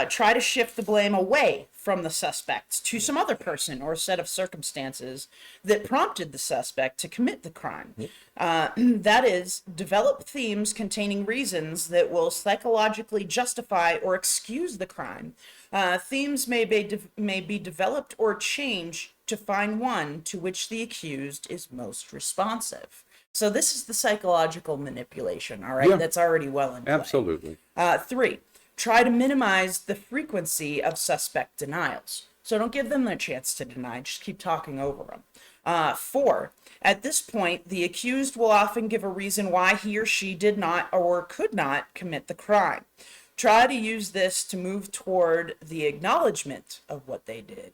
try to shift the blame away from the suspect to some other person or set of circumstances that prompted the suspect to commit the crime. That is, develop themes containing reasons that will psychologically justify or excuse the crime. Themes may be developed or changed to find one to which the accused is most responsive. So this is the psychological manipulation, all right? Yeah. That's already well in play. Absolutely. 3, try to minimize the frequency of suspect denials. So don't give them the chance to deny, just keep talking over them. 4, at this point, the accused will often give a reason why he or she did not or could not commit the crime. Try to use this to move toward the acknowledgement of what they did.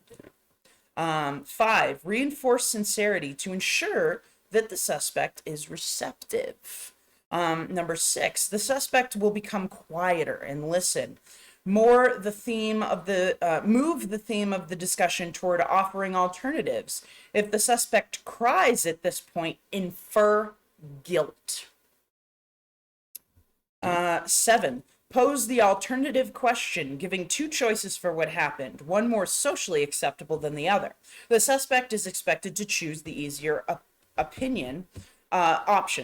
5, reinforce sincerity to ensure that the suspect is receptive. Number 6, the suspect will become quieter and listen. Move the theme of the discussion toward offering alternatives. If the suspect cries at this point, infer guilt. 7, pose the alternative question, giving 2 choices for what happened, one more socially acceptable than the other. The suspect is expected to choose the easier option,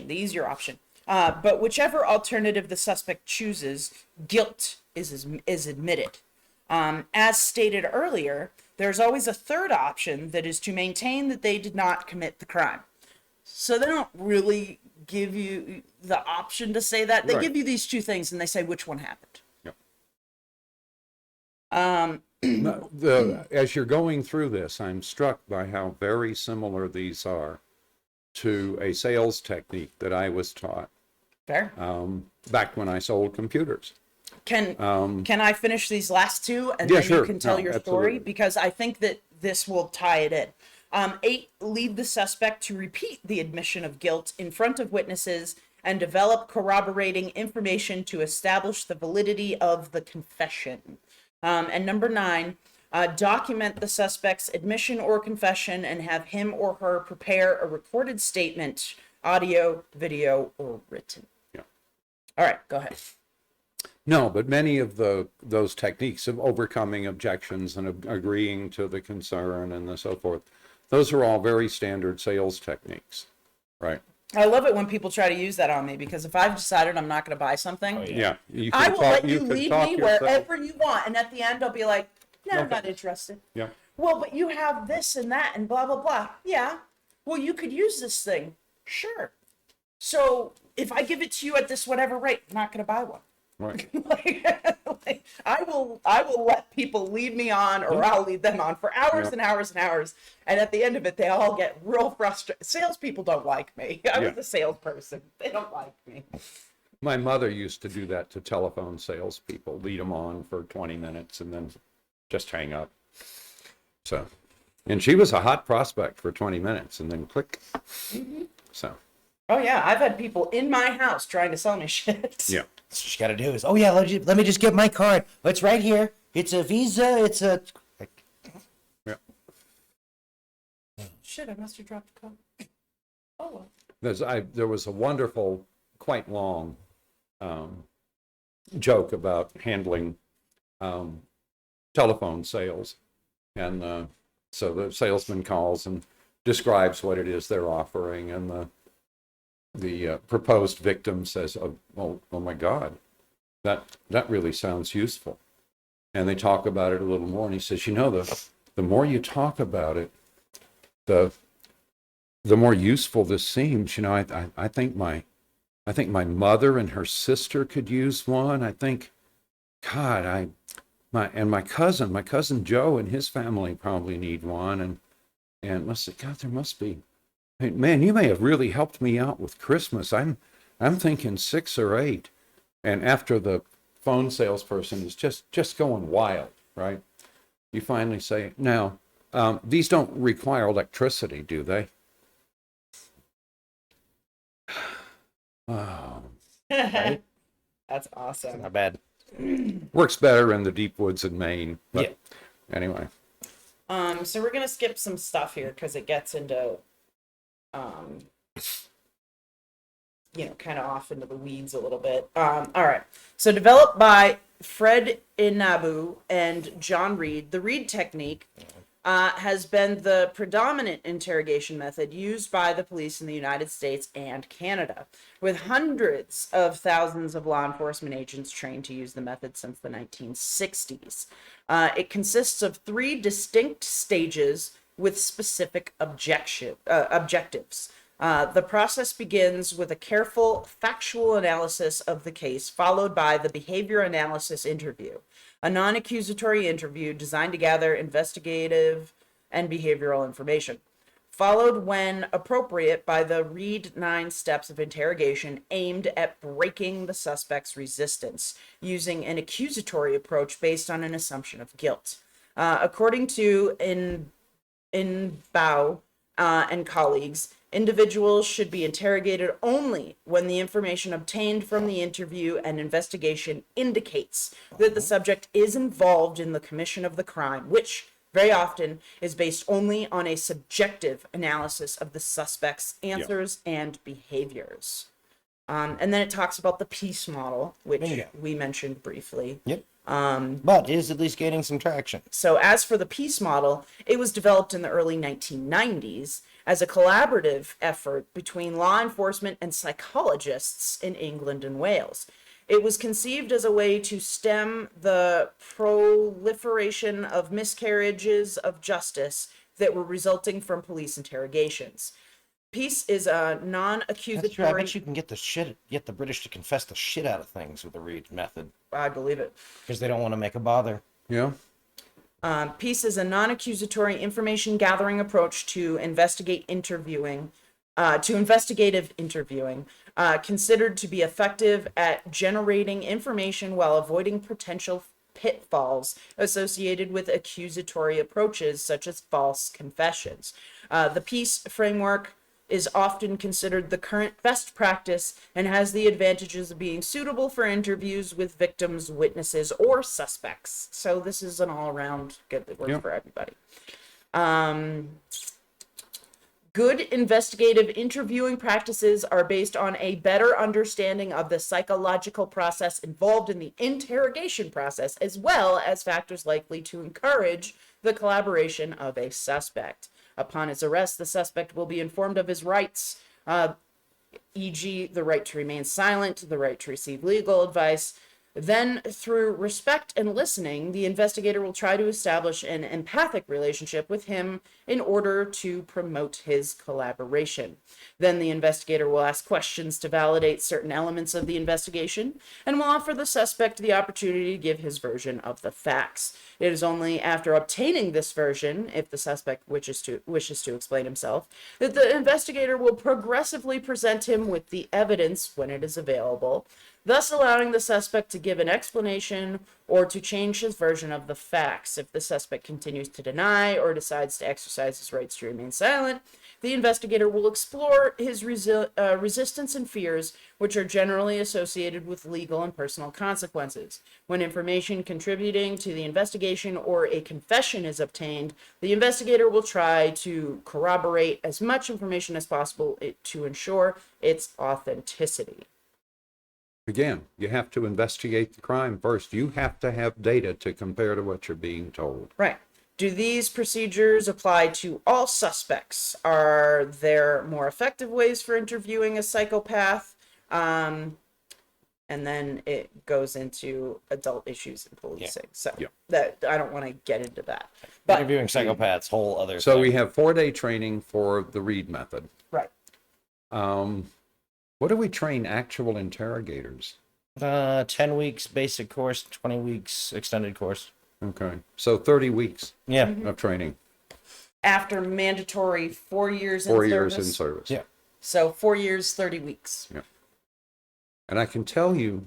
the easier option. But whichever alternative the suspect chooses, guilt is admitted. As stated earlier, there's always a third option that is to maintain that they did not commit the crime. So they don't really give you the option to say that. They give you these 2 things and they say which one happened. Yep. As you're going through this, I'm struck by how very similar these are to a sales technique that I was taught. Fair. Back when I sold computers. Can I finish these last 2 and Yeah, then sure. you can tell No, your absolutely. story? Because I think that this will tie it in. 8, lead the suspect to repeat the admission of guilt in front of witnesses and develop corroborating information to establish the validity of the confession. And number 9, document the suspect's admission or confession, and have him or her prepare a recorded statement, audio, video, or written. Yeah. All right, go ahead. No, but many of those techniques of overcoming objections and agreeing to the concern and so forth, those are all very standard sales techniques, right? I love it when people try to use that on me, because if I've decided I'm not going to buy something, Yeah. You I can will talk, let you can lead talk me yourself. wherever you want, and at the end I'll be like, no, I'm Okay. not interested. Yeah. Well, but you have this and that and blah, blah, blah. Yeah. Well, you could use this thing. Sure. So if I give it to you at this whatever rate, I'm not going to buy one. Right. I will let people lead me on, or I'll lead them on for hours and hours and hours. And at the end of it, they all get real frustrated. Salespeople don't like me. I was a salesperson. They don't like me. My mother used to do that to telephone salespeople, lead them on for 20 minutes and then just hang up. So, and she was a hot prospect for 20 minutes and then click. So. Oh yeah, I've had people in my house trying to sell me shit. Yeah. That's what you got to do is, oh yeah, let me just get my card. It's right here. It's a Visa. It's a. Yeah. Shit, I must have dropped the card. Oh well. There was a wonderful, quite long joke about handling telephone sales. And so the salesman calls and describes what it is they're offering, and the proposed victim says, oh my God, that really sounds useful. And they talk about it a little more, and he says, the more you talk about it, the more useful this seems. I think my mother and her sister could use one. I think, God, my cousin Joe and his family probably need one. And let's say, God, there must be. Hey, man, you may have really helped me out with Christmas. I'm thinking 6 or 8. And after the phone salesperson is just going wild, right? You finally say, now, these don't require electricity, do they? Oh, Right? That's awesome. Not bad. works better in the deep woods in Maine. But Yeah. Anyway. So we're gonna skip some stuff here because it gets into kind of off into the weeds a little bit. All right. So developed by Fred Inabu and John Reid, the Reid technique has been the predominant interrogation method used by the police in the United States and Canada, with hundreds of thousands of law enforcement agents trained to use the method since the 1960s. It consists of 3 distinct stages with specific objectives. The process begins with a careful factual analysis of the case, followed by the behavior analysis interview, a non-accusatory interview designed to gather investigative and behavioral information, followed when appropriate by the Reid 9 steps of interrogation aimed at breaking the suspect's resistance, using an accusatory approach based on an assumption of guilt. According to Bao and colleagues, individuals should be interrogated only when the information obtained from the interview and investigation indicates that the subject is involved in the commission of the crime, which very often is based only on a subjective analysis of the suspect's answers and behaviors. And then it talks about the peace model, which we mentioned briefly. Yep. But it is at least gaining some traction. So as for the peace model, it was developed in the early 1990s as a collaborative effort between law enforcement and psychologists in England and Wales. It was conceived as a way to stem the proliferation of miscarriages of justice that were resulting from police interrogations. Peace is a non-accusatory... That's true. I bet you can get the British to confess the shit out of things with the Reid method. I believe it. Because they don't want to make a bother. Yeah. Peace is a non-accusatory information gathering approach to investigative interviewing, considered to be effective at generating information while avoiding potential pitfalls associated with accusatory approaches such as false confessions. The peace framework is often considered the current best practice and has the advantages of being suitable for interviews with victims, witnesses, or suspects. So this is an all-around good that works for everybody. Good investigative interviewing practices are based on a better understanding of the psychological process involved in the interrogation process, as well as factors likely to encourage the collaboration of a suspect. Upon his arrest, the suspect will be informed of his rights, e.g., the right to remain silent, the right to receive legal advice. Then, through respect and listening, the investigator will try to establish an empathic relationship with him in order to promote his collaboration. Then the investigator will ask questions to validate certain elements of the investigation and will offer the suspect the opportunity to give his version of the facts. It is only after obtaining this version, if the suspect wishes to explain himself, that the investigator will progressively present him with the evidence when it is available, thus allowing the suspect to give an explanation or to change his version of the facts. If the suspect continues to deny or decides to exercise his rights to remain silent, the investigator will explore his resistance and fears, which are generally associated with legal and personal consequences. When information contributing to the investigation or a confession is obtained, the investigator will try to corroborate as much information as possible to ensure its authenticity. Again, you have to investigate the crime first. You have to have data to compare to what you're being told. Right. Do these procedures apply to all suspects? Are there more effective ways for interviewing a psychopath? And then it goes into adult issues in policing. So that I don't want to get into that. But interviewing psychopaths, whole other So thing. we have 4-day training for the Reid method. Right. What do we train actual interrogators? 10 weeks basic course, 20 weeks extended course. Okay. So 30 weeks Yeah. of training. After mandatory 4 years in 4 service. years in service. Yeah. So 4 years, 30 weeks. Yeah. And I can tell you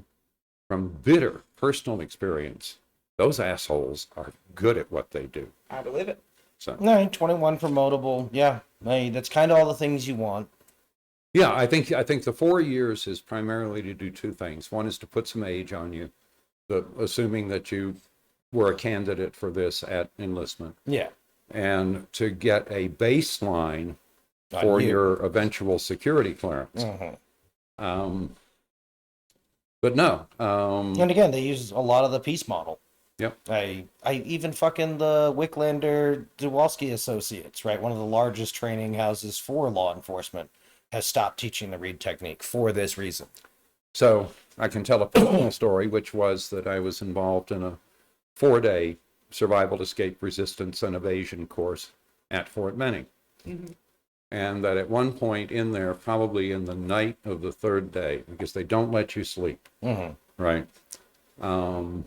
from bitter personal experience, those assholes are good at what they do. I believe it. So No, 21 promotable. Yeah. Hey, that's kind of all the things you want. yeah, I think the 4 years is primarily to do two things. One is to put some age on you, assuming that you were a candidate for this at enlistment, Yeah. and to get a baseline On for you. your eventual security clearance. Mhm. But no. And again, they use a lot of the peace model. Yep. I even fucking the Wicklander Dewalski Associates, right? One of the largest training houses for law enforcement has stopped teaching the Reid technique for this reason. So I can tell a personal story, which was that I was involved in a 4-day survival, escape, resistance, and evasion course at Fort Benning. Mm-hmm. And that at one point in there, probably in the night of the third day, because they don't let you sleep, Mm-hmm. right?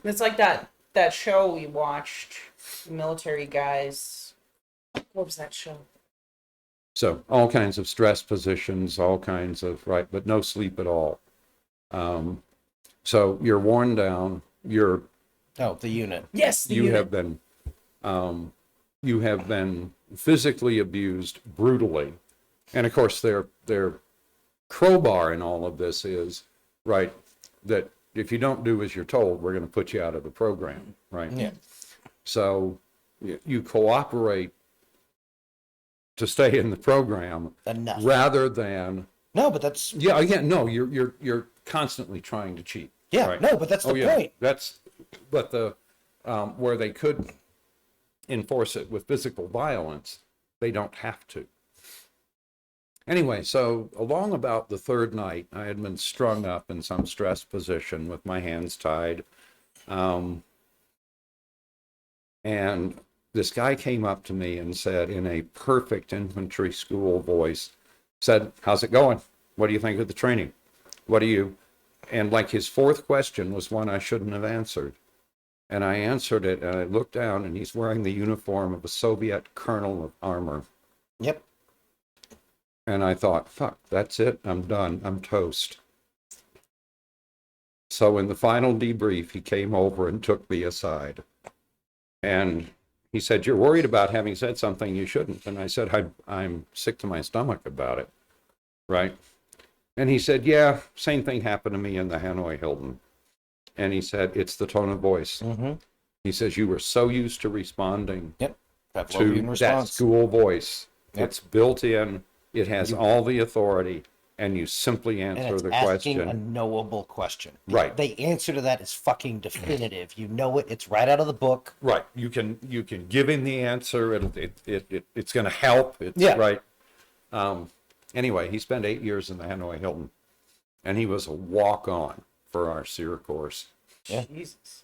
It's like that show we watched, Military Guys. What was that show? So all kinds of stress positions, all kinds of, right, but no sleep at all. So you're worn down, Oh, the unit. Yes, the you unit. have been physically abused brutally. And of course their crowbar in all of this is, right, that if you don't do as you're told, we're going to put you out of the program, right? Yeah. So you cooperate to stay in the program Enough. rather than No, but that's you're constantly trying to cheat. yeah. right? No, but that's the point. But the where they could enforce it with physical violence, they don't have to. Anyway, so along about the third night, I had been strung up in some stress position with my hands tied. And this guy came up to me and said, in a perfect infantry school voice, said, "How's it going? What do you think of the training? What do you..." And like his fourth question was one I shouldn't have answered. And I answered it, and I looked down, and he's wearing the uniform of a Soviet colonel of armor. Yep. And I thought, fuck, that's it. I'm done. I'm toast. So in the final debrief, he came over and took me aside. And he said, "You're worried about having said something you shouldn't." And I said, I'm sick to my stomach about it. right? And he said, yeah, same thing happened to me in the Hanoi Hilton. And he said, it's the tone of voice. Mm-hmm. He says, you were so used to responding Yep. to Pavlovian that response. school voice. Yep. It's built in. It has all the authority, and you simply And answer it's the asking question. a knowable question. Right. The answer to that is fucking definitive. You know it. It's right out of the book. Right. You can give him the answer. It's going to help. It's Yeah. right. Anyway, he spent 8 years in the Hanoi Hilton, and he was a walk-on for our SEER course. Yeah. Jesus.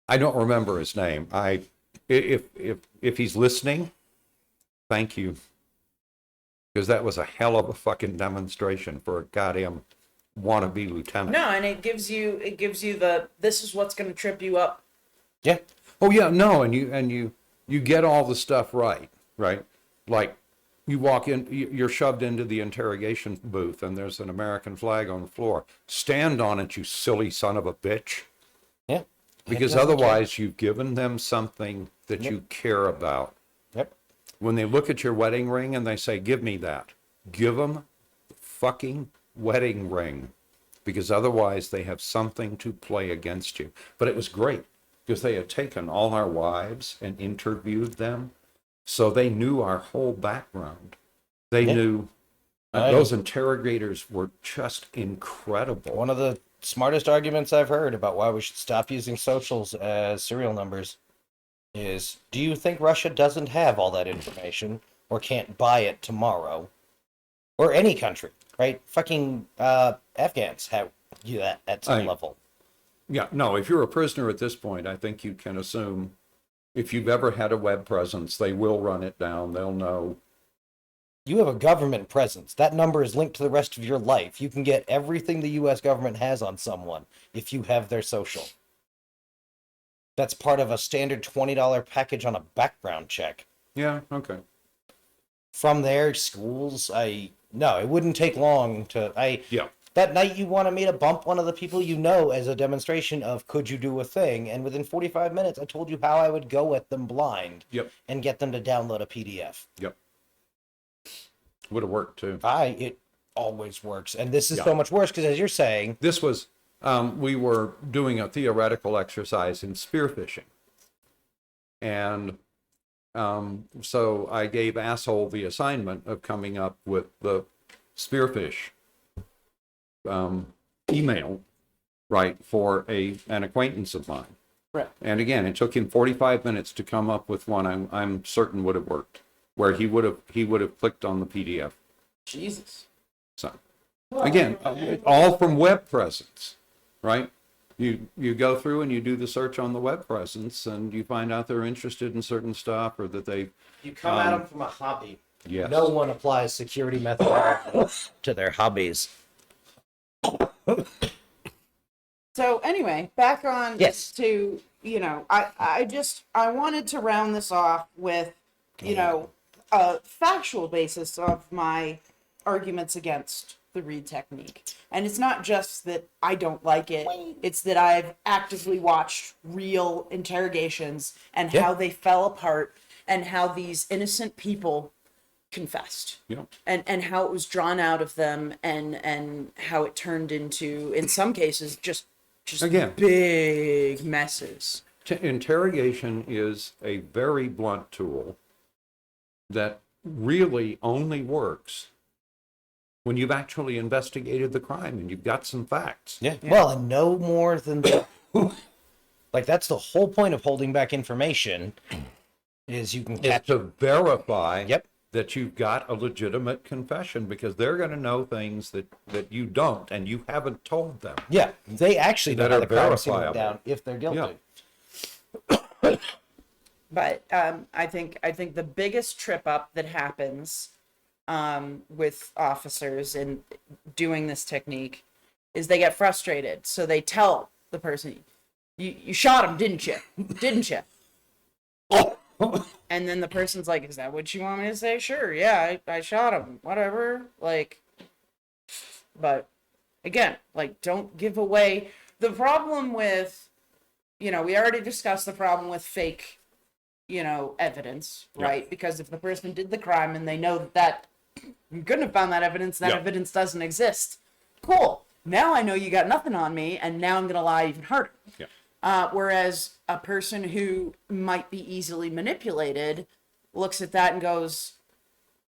I don't remember his name. If he's listening, thank you, because that was a hell of a fucking demonstration for a goddamn wannabe lieutenant. No, and it gives you the this is what's going to trip you up. Yeah. Oh yeah, no, and you get all the stuff right? Like you walk in, you're shoved into the interrogation booth, and there's an American flag on the floor. Stand on it, you silly son of a bitch. Yeah. Because otherwise, you've given them something that you care about. Yep. When they look at your wedding ring and they say, give me that, give them the fucking wedding ring. Because otherwise, they have something to play against you. But it was great, because they had taken all our wives and interviewed them. So they knew our whole background. They knew, those interrogators were just incredible. One of the smartest arguments I've heard about why we should stop using socials as serial numbers is, do you think Russia doesn't have all that information or can't buy it tomorrow? Or any country, right? Fucking Afghans have you that at some level. Yeah, no, if you're a prisoner at this point, I think you can assume if you've ever had a web presence, they will run it down. They'll know. You have a government presence. That number is linked to the rest of your life. You can get everything the U.S. government has on someone if you have their social. That's part of a standard $20 package on a background check. Yeah, okay. From there, schools, no, it wouldn't take long to, Yeah. that night you wanted me to bump one of the people you know as a demonstration of could you do a thing, and within 45 minutes I told you how I would go at them blind. Yep. And get them to download a PDF. Yep. Would have worked too. It always works. And this is so much worse because, as you're saying, This was, we were doing a theoretical exercise in spearfishing. And so I gave Asshole the assignment of coming up with the spearfish email, right, for an acquaintance of mine. Right. And again, it took him 45 minutes to come up with one I'm certain would have worked, where he would have clicked on the PDF. Jesus. So again, all from web presence, right? You go through and you do the search on the web presence, and you find out they're interested in certain stuff, or that they. You come at them from a hobby. Yes. No one applies security methodology to their hobbies. So anyway, back on Yes. to, I wanted to round this off with, a factual basis of my arguments against the Reid technique. And it's not just that I don't like it, it's that I've actively watched real interrogations and how they fell apart and how these innocent people confessed. Yeah. And how it was drawn out of them and how it turned into, in some cases, just Again, big messes. Interrogation is a very blunt tool that really only works when you've actually investigated the crime and you've got some facts. Yeah. Well, and no more than that. Like, that's the whole point of holding back information, is you can catch to verify Yep. that you've got a legitimate confession, because they're going to know things that you don't, and you haven't told them. Yeah, they actually know That how are the crime scene went verifiable. down if they're guilty. But I think the biggest trip up that happens with officers in doing this technique is they get frustrated. So they tell the person, you shot him, didn't you? Didn't you? And then the person's like, is that what you want me to say? Sure, yeah, I shot him, whatever. Like, but again, like, don't give away the problem with, we already discussed the problem with fake, evidence, right? Because if the person did the crime and they know that You couldn't have found that evidence. That Yeah. evidence doesn't exist. Cool. Now I know you got nothing on me, and now I'm going to lie even harder. Yeah. Whereas a person who might be easily manipulated looks at that and goes,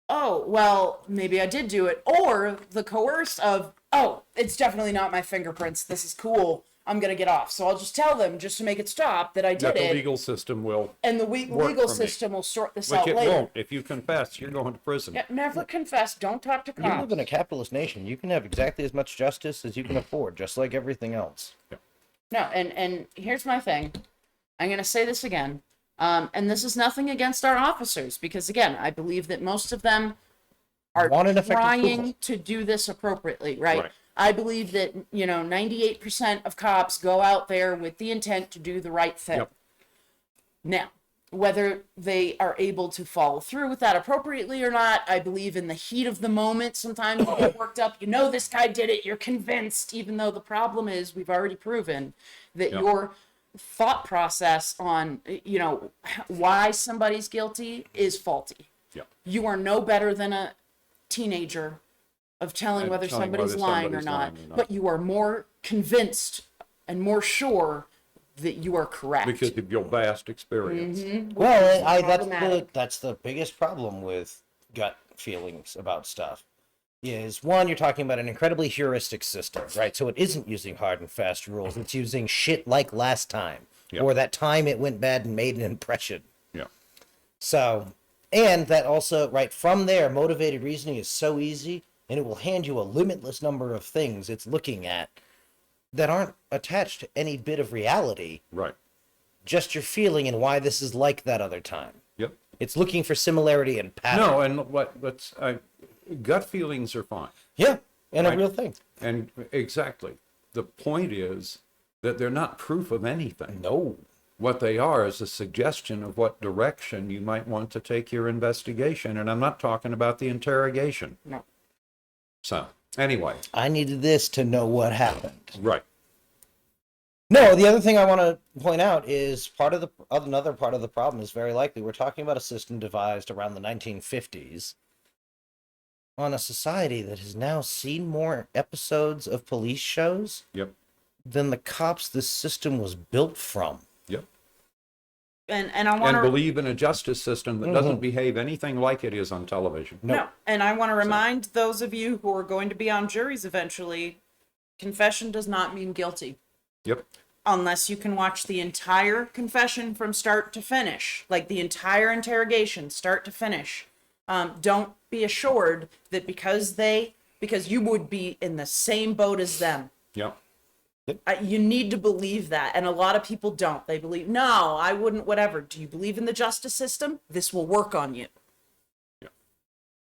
oh, well, maybe I did do it. Or the coerce of, oh, it's definitely not my fingerprints. This is cool. I'm going to get off. So I'll just tell them, just to make it stop, that I did That the it. legal system will, And the work legal for me. system will sort this which out it later. won't. If you confess, you're going to prison. Yeah, never confess. Don't talk to You live cops. in a capitalist nation. You can have exactly as much justice as you can afford, just like everything else. No, and here's my thing. I'm going to say this again. And this is nothing against our officers, because, again, I believe that most of them are Want an effective trying tool. to do this appropriately, right? Right. I believe that, 98% of cops go out there with the intent to do the right thing. Yep. Now, whether they are able to follow through with that appropriately or not, I believe in the heat of the moment, sometimes you get worked up, this guy did it, you're convinced, even though the problem is we've already proven that Yep. your thought process on, why somebody's guilty is faulty. Yep. You are no better than a teenager of telling And whether telling somebody's whether lying somebody's or not, lying or not. but you are more convinced and more sure that you are correct. Because of your vast experience. Well, problematic. that's the biggest problem with gut feelings about stuff. Is one, you're talking about an incredibly heuristic system, right? So it isn't using hard and fast rules. It's using shit like last time, Yep. or that time it went bad and made an impression. Yeah. So, and that also, right, from there, motivated reasoning is so easy, and it will hand you a limitless number of things it's looking at that aren't attached to any bit of reality, Right. just your feeling and why this is like that other time. Yep. It's looking for similarity and pattern. No, and gut feelings are fine. Yeah, and Right. a real thing. And exactly. The point is that they're not proof of anything. No. What they are is a suggestion of what direction you might want to take your investigation. And I'm not talking about the interrogation. No. So, anyway, I needed this to know what happened. right. No, the other thing I want to point out is another part of the problem is very likely we're talking about a system devised around the 1950s on a society that has now seen more episodes of police shows Yep. than the cops this system was built from. Yep. And I want And to believe in a justice system that doesn't behave anything like it is on television. No, and I want to remind those of you who are going to be on juries eventually, confession does not mean guilty. Yep. Unless you can watch the entire confession from start to finish, like the entire interrogation, start to finish. Don't be assured that because you would be in the same boat as them. Yep. You need to believe that, and a lot of people don't. They believe, no, I wouldn't, whatever. Do you believe in the justice system? This will work on you. Yeah.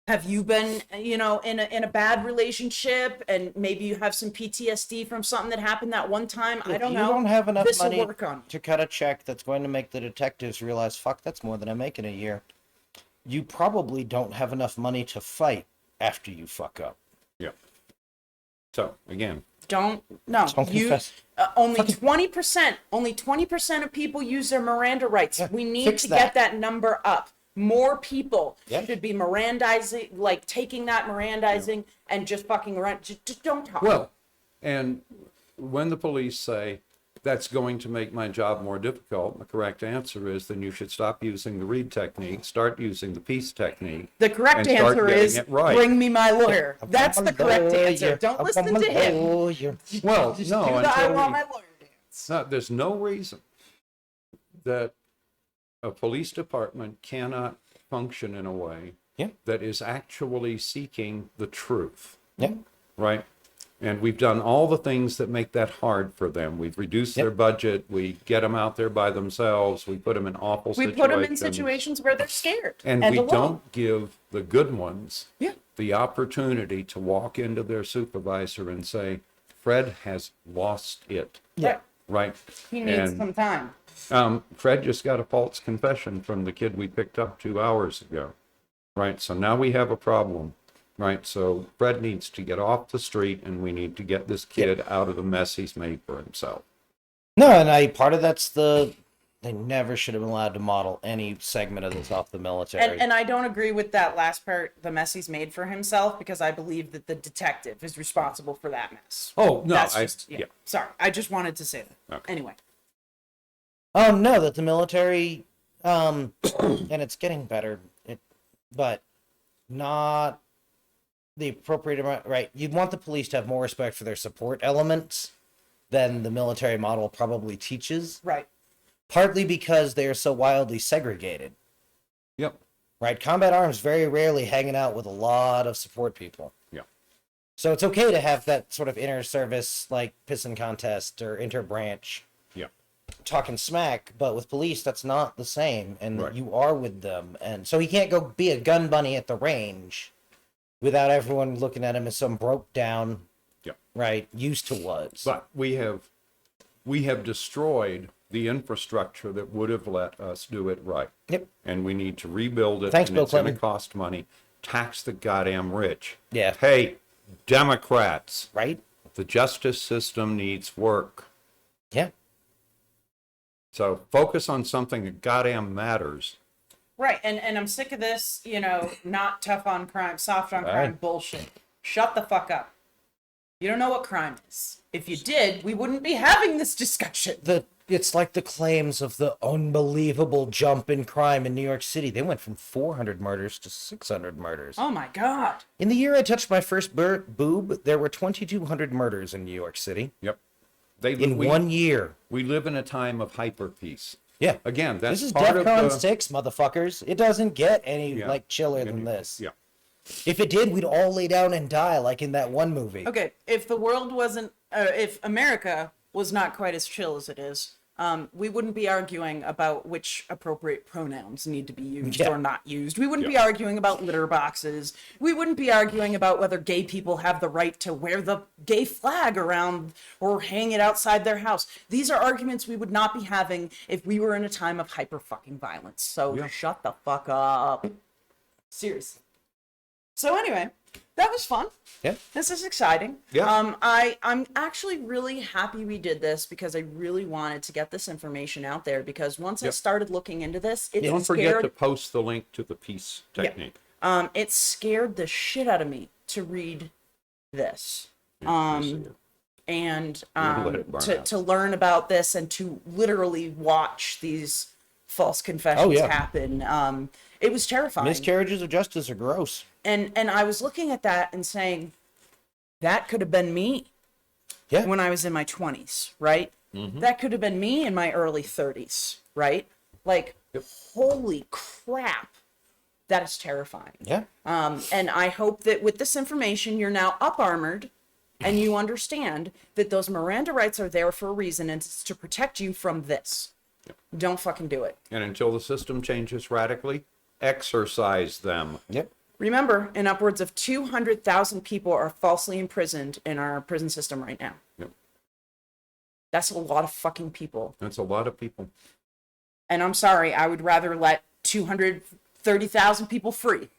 Have you been, in a bad relationship, and maybe you have some PTSD from something that happened that one time? I don't know. You don't have enough This will money work on you. to cut a check that's going to make the detectives realize, fuck, that's more than I make in a year. You probably don't have enough money to fight after you fuck up. Yep. So, again, Don't confess. Only 20% of people use their Miranda rights. Yeah, We need fix to that. get that number up. More people Yeah. should be Mirandizing, like taking that Mirandizing and just fucking around. Just don't talk. well, and when the police say, that's going to make my job more difficult, the correct answer is then you should stop using the Reid technique, start using the peace technique. The correct and start answer getting is it right. bring me my lawyer. I'm That's a the correct lawyer. answer. Don't I'm listen a to him. lawyer. Well, Just no, do the I until want we- my lawyer dance. there's no reason that a police department cannot function in a way Yeah. that is actually seeking the truth, Yeah. right? And we've done all the things that make that hard for them. We've reduced their budget. We get them out there by themselves. We put them in awful We situations. put them in situations where they're scared And we alone. don't give the good ones Yeah. the opportunity to walk into their supervisor and say, Fred has lost it, Yeah. right? He needs And, some time. Fred just got a false confession from the kid we picked up 2 hours ago, right? So now we have a problem, right? So Fred needs to get off the street, and we need to get this kid out of the mess he's made for himself. No, and part of that's They never should have been allowed to model any segment of this off the military. And I don't agree with that last part the mess he's made for himself, because I believe that the detective is responsible for that mess. Oh, no, That's I- just, yeah. Sorry, I just wanted to say that. Okay. Anyway. No, that the military, and it's getting better, but not the appropriate amount, right? You'd want the police to have more respect for their support elements than the military model probably teaches. Right. Partly because they are so wildly segregated. Yep. Right? Combat arms very rarely hanging out with a lot of support people. Yeah. So it's okay to have that sort of inter-service, like pissing contest or inter-branch Yeah. talking smack, but with police, that's not the same, and Right. you are with them. And so he can't go be a gun bunny at the range without everyone looking at him as some broke down, Yeah. right, used to was. But we have destroyed the infrastructure that would have let us do it right. Yep. And we need to rebuild it. Thanks, and Bill it's going to Clinton. cost money. Tax the goddamn rich. Yeah. Hey, Democrats, Right? the justice system needs work. Yeah. So focus on something that goddamn matters. Right, and I'm sick of this, not tough on crime, soft on crime Right. bullshit. Shut the fuck up. You don't know what crime is. If you did, we wouldn't be having this discussion. It's like the claims of the unbelievable jump in crime in New York City. They went from 400 murders to 600 murders. Oh my god. In the year I touched my first boob, there were 2,200 murders in New York City. Yep. In 1 year. We live in a time of hyper peace. Yeah. Again, that's This is part of DEFCON the 6, motherfuckers. It doesn't get any, Yeah. chiller than this. Yeah. If it did, we'd all lay down and die, like in that one movie. Okay, if the world wasn't, if America was not quite as chill as it is, we wouldn't be arguing about which appropriate pronouns need to be used Yeah. or not used. We wouldn't be Yeah. arguing about litter boxes. We wouldn't be arguing about whether gay people have the right to wear the gay flag around or hang it outside their house. These are arguments we would not be having if we were in a time of hyper fucking violence. So Yeah. shut the fuck up. Seriously. So anyway, that was fun. Yeah. This is exciting. Yeah. I'm actually really happy we did this because I really wanted to get this information out there, because once I Yep. started looking into this, it Don't forget scared to post the link to the peace technique. it scared the shit out of me to read this. And Let it burn out. to learn about this and to literally watch these false confessions yeah. happen. It was terrifying. Miscarriages of justice are gross. And I was looking at that and saying, that could have been me Yeah. when I was in my 20s, right? That could have been me in my early 30s, right? Like, holy crap, that is terrifying. Yeah. And I hope that with this information, you're now up-armored and you understand that those Miranda rights are there for a reason, and it's to protect you from this. Don't fucking do it. And until the system changes radically, exercise them. Yep. Remember, in upwards of 200,000 people are falsely imprisoned in our prison system right now. Yep. That's a lot of fucking people. That's a lot of people. And I'm sorry, I would rather let 230,000 people free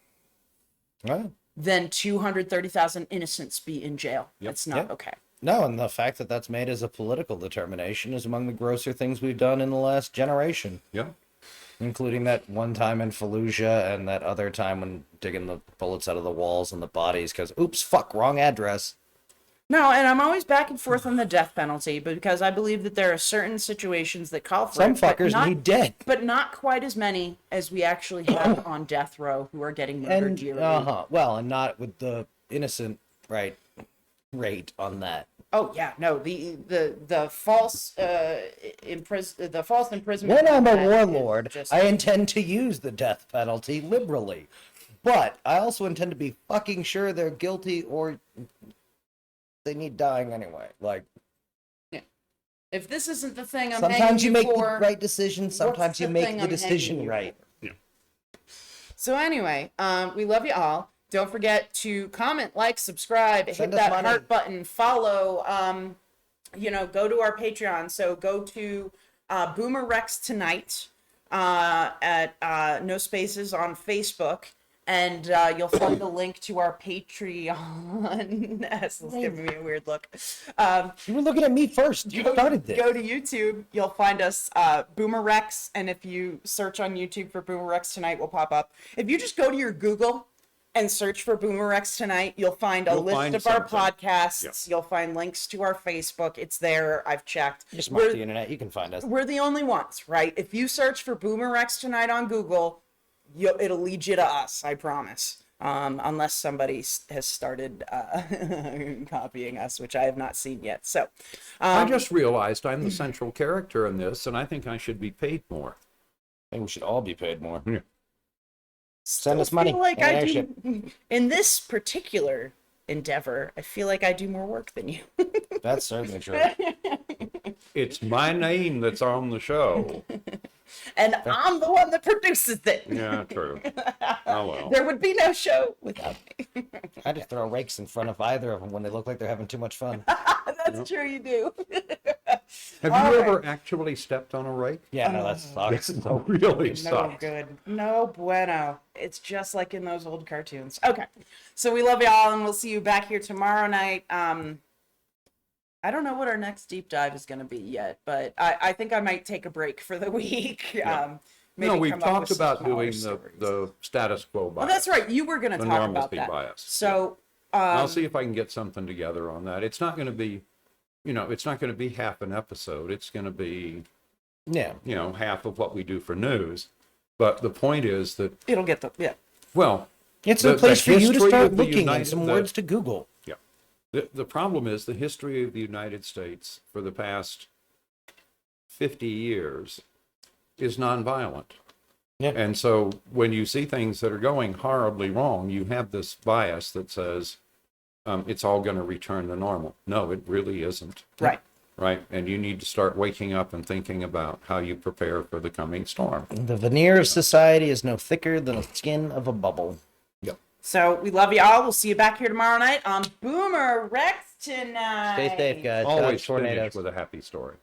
Well, than 230,000 innocents be in jail. Yep. That's not Yep. okay. no, and the fact that that's made as a political determination is among the grosser things we've done in the last generation, Yeah. including that one time in Fallujah and that other time when digging the bullets out of the walls and the bodies because, oops, fuck, wrong address. No, and I'm always back and forth on the death penalty because I believe that there are certain situations that call for Some it, but fuckers not- need dead. but not quite as many as we actually have on death row who are getting murdered And, yearly. well, and not with the innocent, right, rate on that. Oh yeah, no, the false the false imprisonment. When I'm a on that is warlord, just- I intend to use the death penalty liberally. But I also intend to be fucking sure they're guilty or they need dying anyway. Like, if this isn't the thing I'm sometimes hanging you make for, the right decision, sometimes what's you the make thing the I'm decision hanging you right. So anyway, we love you all. Don't forget to comment, like, subscribe, hit Send us that money. heart button, follow. Go to our Patreon. So go to BoomerRexTonight at no spaces on Facebook, And you'll find a link to our Patreon. Assel's giving me a weird look. You were looking at me first. You started this. Go to YouTube. You'll find us, BoomerRex. And if you search on YouTube for BoomerRexTonight, will pop up. If you just go to your Google and search for BoomerRexTonight, you'll find a list of our podcasts. Yep. You'll find links to our Facebook. It's there. I've checked. Just mark the internet. You can find us. We're the only ones, right? If you search for BoomerRexTonight on Google, it'll lead you to us, I promise. Unless somebody has started copying us, which I have not seen yet. So, I just realized I'm the central character in this, and I think I should be paid more. I think we should all be paid more. Yeah. Send us money. feel like and I airship. do, in this particular endeavor, I feel like I do more work than you. That's certainly true. It's my name that's on the show. And I'm the one that produces it. Yeah, true. Oh, well. There would be no show without me. I just throw rakes in front of either of them when they look like they're having too much fun. That's true, you do. Have All you right. ever actually stepped on a rake? Yeah, no, that sucks. It really No sucks. good. No bueno. It's just like in those old cartoons. Okay. So we love y'all, and we'll see you back here tomorrow night. I don't know what our next deep dive is going to be yet, but I think I might take a break for the week. Yeah. Maybe No, we've come up talked with some about smaller doing stories. the status quo bias. Oh, that's right. You were going to The talk about normalcy that. bias. So I'll see if I can get something together on that. It's not going to be, it's not going to be half an episode. It's going to be, Yeah. half of what we do for news. But the point is that, it'll get the well, It's The- a place the for you to history start of the looking United- at some the- words to Google. the problem is the history of the United States for the past 50 years is nonviolent. Yeah. And so when you see things that are going horribly wrong, you have this bias that says it's all going to return to normal. No, it really isn't. right. Right. And you need to start waking up and thinking about how you prepare for the coming storm. The veneer of society is no thicker than the skin of a bubble. Yep. So we love y'all. We'll see you back here tomorrow night on Boomer Rex tonight. Stay safe, guys. Shout out Always tornadoes. finish with a happy story.